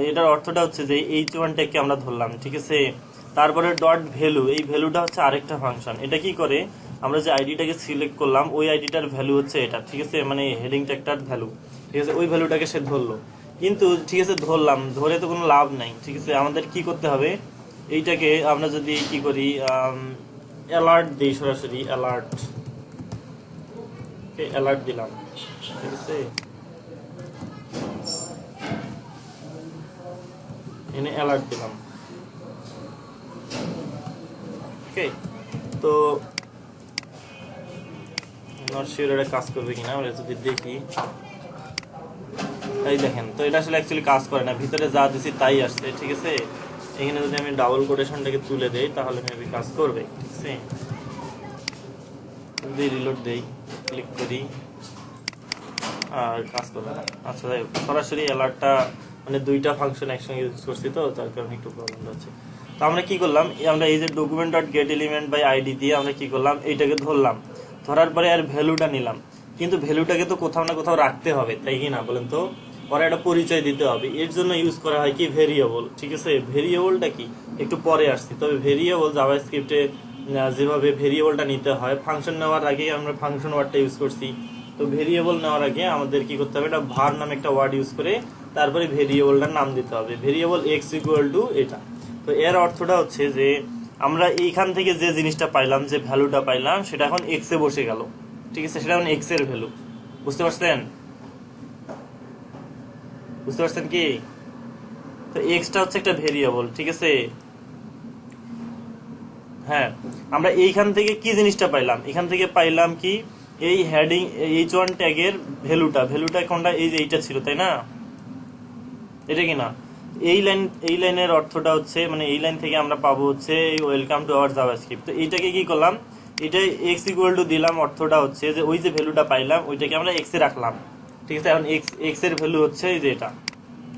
এটার অর্থটা হচ্ছে যে H1 ট্যাগকে আমরা ধরলাম, ঠিক আছে। তারপরে ডট ভ্যালু, এই ভ্যালুটা হচ্ছে আরেকটা ফাংশন, এটা কি করে, আমরা যে আইডিটাকে সিলেক্ট করলাম ওই আইডিটার ভ্যালু হচ্ছে এটা, ঠিক আছে, মানে হেডিং ট্যাগটার ভ্যালু, ঠিক আছে, ওই ভ্যালুটাকে সে ধরলো। কিন্তু ঠিক আছে ধরলাম, ধরে তো কোনো লাভ নাই, ঠিক আছে, আমাদের কি করতে হবে, এইটাকে আমরা যদি কি করি, অ্যালার্ট দিই, সরাসরি অ্যালার্ট, অ্যালার্ট দিলাম, ঠিক আছে, এখানে অ্যালার্ট দিলাম, ওকে। তো নট শিওর এটা কাজ করবে কিনা, আমরা যদি দেখি, এই দেখেন, তো এটা আসলে অ্যাকচুয়ালি কাজ করে না, ভিতরে যা দিছি তাই আসছে, ঠিক আছে। এখানে যদি আমি ডাবল কোটেশনটাকে তুলে দেই তাহলে মেবি কাজ করবে, ঠিক আছে। যদি রিলোড দেই, ক্লিক করি, আর কাজ করবে না। আচ্ছা যাই হোক, সরাসরি অ্যালার্টটা মানে দুইটা ফাংশন একসঙ্গে ইউজ করছি তো, যার কারণে একটু প্রবলেম হচ্ছে। তো আমরা কি করলাম, আমরা এই যে document dot get element by ID দিয়ে আমরা কি করলাম, এইটাকে ধরলাম, ধরার পরে আর ভ্যালুটা নিলাম, কিন্তু ভ্যালুটাকে তো কোথাও না কোথাও রাখতে হবে, তাই কি না বলেন তো, পরে একটা পরিচয় দিতে হবে, এর জন্য ইউজ করা হয় কি ভেরিয়েবল, ঠিক আছে। ভেরিয়েবলটা কি একটু পরে আসছি, তবে ভেরিয়েবল জাভাস্ক্রিপ্টে যেভাবে ভেরিয়েবলটা নিতে হয়, ফাংশন নেওয়ার আগে আমরা ফাংশন ওয়ার্ডটা ইউজ করছি, তো ভেরিয়েবল নেওয়ার আগে আমাদের কি করতে হবে, এটা ভার নামে একটা ওয়ার্ড ইউজ করে তারপরে ভেরিয়েবলটার নাম দিতে হবে, ভেরিয়েবল এক্স ইকুয়াল টু এটা। তো এর অর্থটা হচ্ছে যে আমরা এইখান থেকে যে জিনিসটা পাইলাম, যে ভ্যালুটা পাইলাম, সেটা এখন এক্স এ বসে গেল, ঠিক আছে, সেটা এখন এক্স এর ভ্যালু, বুঝতে পারছেন, বুঝতে পারছেন কি। তো এক্সটা হচ্ছে একটা ভেরিয়েবল, ঠিক আছে। হ্যাঁ, আমরা এইখান থেকে কি জিনিসটা পাইলাম, এখান থেকে পাইলাম কি, এই হেডিং H1 ট্যাগের ভ্যালুটা কোনটা, এই যে এইটা ছিল, তাই না, এটা কি না, এই লাইনের অর্থটা হচ্ছে, মানে এই লাইন থেকে আমরা পাবো হচ্ছে ওয়েলকাম টু আওয়ার জাভাস্ক্রিপ্ট। তো এইটাকে কি করলাম, এটা এক্স ইকুয়াল টু দিলাম, অর্থটা হচ্ছে যে ওই যে ভ্যালুটা পাইলাম ওইটাকে আমরা এক্স এ রাখলাম, ঠিক আছে। এখন এক্স এর ভ্যালু হচ্ছে এই যে এটা,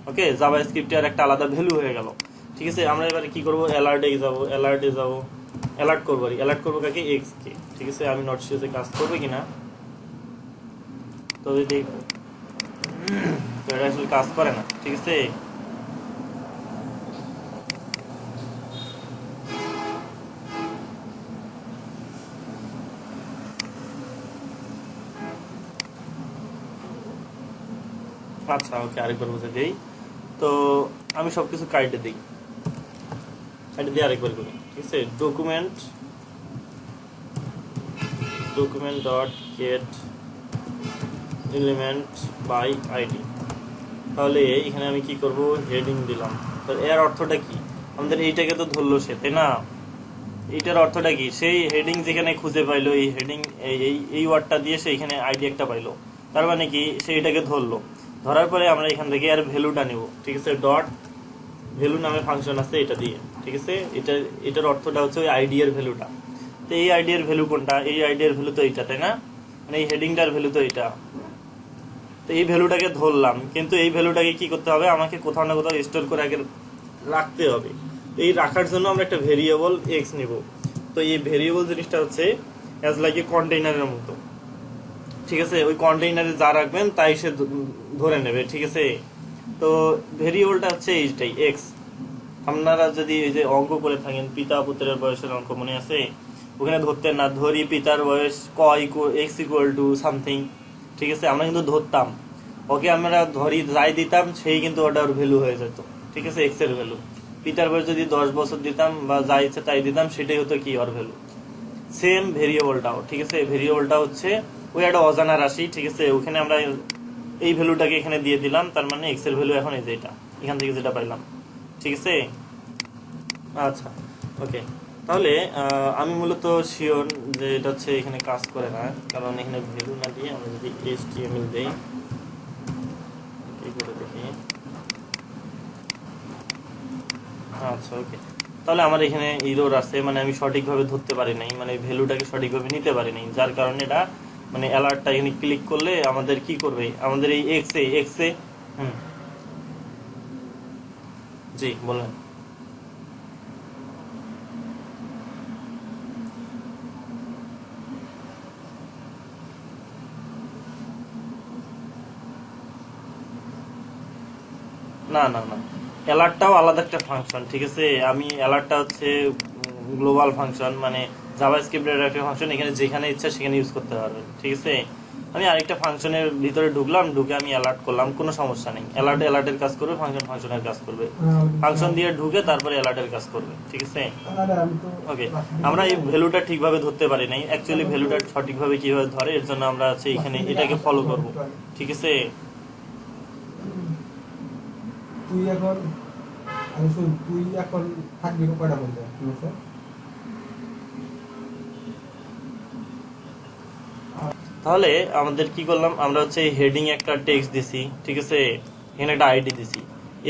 ওকে, জাভাস্ক্রিপ্টে আর একটা আলাদা ভ্যালু হয়ে গেল, ঠিক আছে। আমরা এবারে কি করবো, অ্যালার্টে যাব, অ্যালার্ট করবো, অ্যালার্ট করবো কাকে, এক্স কে, ঠিক আছে। আমি নট শিওর কাজ করবে কিনা, তবে দেখবো, তো এটা আসলে কাজ করে না, ঠিক আছে। আচ্ছা ওকে, আরেকবার বুঝে দিই। তো আমি সবকিছু কাইটে দিই, কাইটে দিয়ে আরেকবার করি, ঠিক আছে। Document dot get element by ID, তাহলে এখানে আমি কি করব, হেডিং দিলাম। তো এর অর্থটা কি, আমাদের এইটাকে তো ধরলো সে, তাই না, এইটার অর্থটা কি, সেই হেডিং যেখানে খুঁজে পাইলো, এই হেডিং এই ওয়ার্ডটা দিয়ে সে এখানে আইডি একটা পাইলো, তার মানে কি সে এটাকে ধরলো, ধরার পরে আমরা এখান থেকে আর ভ্যালুটা নিব, ঠিক আছে, ডট ভ্যালু নামে ফাংশন আছে এটা দিয়ে, ঠিক আছে। এটার অর্থটা হচ্ছে ওই আইডি এর ভ্যালুটা। তো এই আইডি এর ভ্যালু কোনটা, এই আইডি এর ভ্যালু তো এইটা, তাই না, মানে এই হেডিংটার ভ্যালু তো এইটা। তো এই ভ্যালুটাকে ধরলাম, কিন্তু এই ভ্যালুটাকে কি করতে হবে, আমাকে কোথাও না কোথাও স্টোর করে আগে রাখতে হবে। তো এই রাখার জন্য আমরা একটা ভেরিয়েবল এক্স নিব। তো এই ভেরিয়েবল জিনিসটা হচ্ছে অ্যাজ লাইক এ কন্টেইনারের মতো, ঠিক আছে। ওই কন্টেইনারে যা রাখবেন তাই সে ধরে নেবে, ঠিক আছে। তো ভেরিয়েবলটা হচ্ছে এইটাই এক্স। আপনারা যদি এই যে অঙ্ক করে থাকেন, পিতা পুত্রের বয়সের অঙ্ক মনে আছে, ওখানে ধরতেন না, ধরি পিতার বয়স এক্স ইকুয়াল টু সামথিং, ঠিক আছে, আমরা কিন্তু ধরতাম, ওকে আমরা ধরি যাই দিতাম সেই কিন্তু ওটার ভ্যালু হয়ে যেত, ঠিক আছে, এক্স এর ভ্যালু। পিতার বয়স যদি 10 বছর দিতাম বা যা ইচ্ছে তাই দিতাম, সেটাই হতো কি ওর ভ্যালু। সেম ভেরিয়েবলটাও, ঠিক আছে, ভেরিয়েবলটা হচ্ছে ওই একটা অজানা রাশি, ঠিক আছে, ওখানে আমরা এই ভ্যালুটাকে এখানে দিয়ে দিলাম, তার মানে এক্স এর ভ্যালু এখন এই যে এটা, এখান থেকে যেটা পাইলাম, ঠিক আছে। আচ্ছা ওকে, তাহলে আমি মূলত শিওর যে এটা হচ্ছে এখানে কাজ করে না, কারণ এখানে ভ্যালু না দিয়ে আমরা যদি HTML দেই, কি করে দেখি, আচ্ছা ওকে, তাহলে আমার এখানে ইরোর আছে, মানে আমি সঠিকভাবে ধরতে পারি নাই, মানে ভ্যালুটাকে সঠিকভাবে নিতে পারি নাই, যার কারণে এটা মানে অ্যালার্টটা এখানে ক্লিক করলে আমাদের কি করবে, আমাদের এই এক্স এ হুম, জি বলেন। না না না, অ্যালার্টটাও আলাদা একটা ফাংশন, ঠিক আছে। আমি অ্যালার্টটা হচ্ছে গ্লোবাল ফাংশন, মানে জাভাস্ক্রিপ্টের একটা ফাংশন, এখানে যেখানে ইচ্ছা সেখানে ইউজ করতে পারবেন, ঠিক আছে। আমি আরেকটা ফাংশনের ভিতরে ঢুকলাম, ঢুকে আমি অ্যালার্ট করলাম, কোনো সমস্যা নেই। অ্যালার্ট অ্যালার্টের কাজ করবে, ফাংশন ফাংশনের কাজ করবে, ফাংশন দিয়ে ঢুকে তারপরে অ্যালার্টের কাজ করবে, ঠিক আছে। ওকে, আমরা এই ভ্যালুটা ঠিকভাবে ধরতে পারি নাই, অ্যাকচুয়ালি ভ্যালুটা সঠিকভাবে কিভাবে ধরে এর জন্য আমরা হচ্ছে এখানে এটাকে ফলো করব, ঠিক আছে। তুই এখন আমি শুন, তুই এখন থাকবি কয়টা বলতে, ঠিক আছে? তাহলে আমাদের কি করলাম, আমরা হচ্ছে হেডিং একটা টেক্সট দিছি, ঠিক আছে। এখানে একটা আইডি দিছি,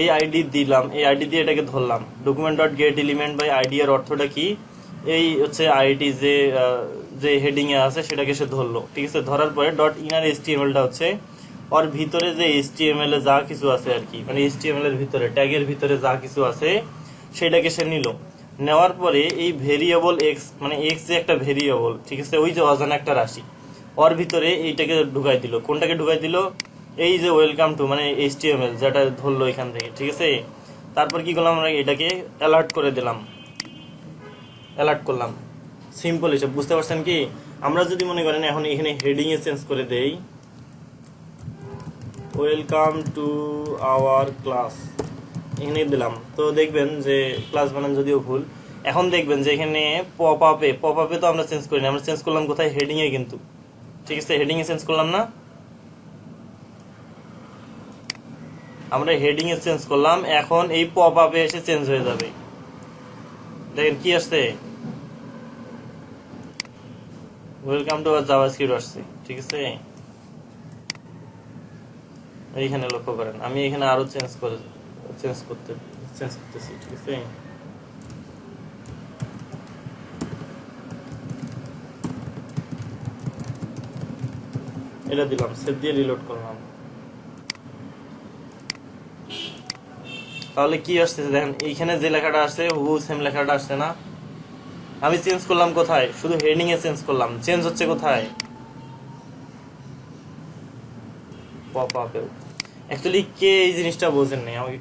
এই আইডি দিলাম, এই আইডি দিয়ে এটাকে ধরলাম। Document dot get element by ID এর অর্থটা কি, এই হচ্ছে আইডি যে যে হেডিং এ আছে সেটাকে সে ধরলো, ঠিক আছে। ধরার পরে ডট ইনার এইচটিএমএলটা হচ্ছে ওর ভিতরে যে এইচটিএমএল এ যা কিছু আছে আর কি, মানে এইচটিএমএল এর ভিতরে ট্যাগের ভিতরে যা কিছু আছে সেটাকে সে নিল। নেওয়ার পরে এই ভেরিয়েবল এক্স, মানে এক্স যে একটা ভেরিয়েবল, ঠিক আছে, ওই যে অজানা একটা রাশি, ওর ভিতরে এইটাকে ঢুকাই দিল। কোনটাকে ঢুকাই দিল, এই যে ওয়েলকাম টু, মানে এইচটিএমএল যেটা ধরলো এখান থেকে, ঠিক আছে। তারপর কি করলাম, আমরা এটাকে অ্যালার্ট করে দিলাম, অ্যালার্ট করলাম। সিম্পল হিসাব, বুঝতে পারছেন কি। আমরা যদি মনে করেন এখন এখানে হেডিং এ চেঞ্জ করে দেই, ওয়েলকাম টু আওয়ার ক্লাস, এখানে দিলাম, তো দেখবেন যে ক্লাস বানান যদিও ভুল, এখন দেখবেন যে এখানে পপ আপে তো আমরা চেঞ্জ করিনি, আমরা চেঞ্জ করলাম কোথায়, হেডিং এ কিন্তু, ঠিক আছে। হেডিং এ চেঞ্জ করলাম না, আমরা হেডিং এ চেঞ্জ করলাম, এখন এই পপ আপে এসে চেঞ্জ হয়ে যাবে। দেখেন কি আসছে, ওয়েলকাম টু জাভাস্ক্রিপ্ট আসছে, ঠিক আছে। এইখানে লক্ষ্য করেন, আমি এখানে আরো চেঞ্জ করতেছি, ঠিক আছে। এটা দিলাম, সেভ দিয়ে রিলোড করলাম, তাহলে কি আসছে দেখেন, এইখানে যে লেখাটা আসছে হুবহু সেম লেখাটা আসছে না। আমি চেঞ্জ করলাম কোথায়, শুধু হেডিং এ চেঞ্জ করলাম, চেঞ্জ হচ্ছে কোথায়, পপ আপে। অ্যাকচুয়ালি কে এই জিনিসটা বোঝেন নাই, আমাকে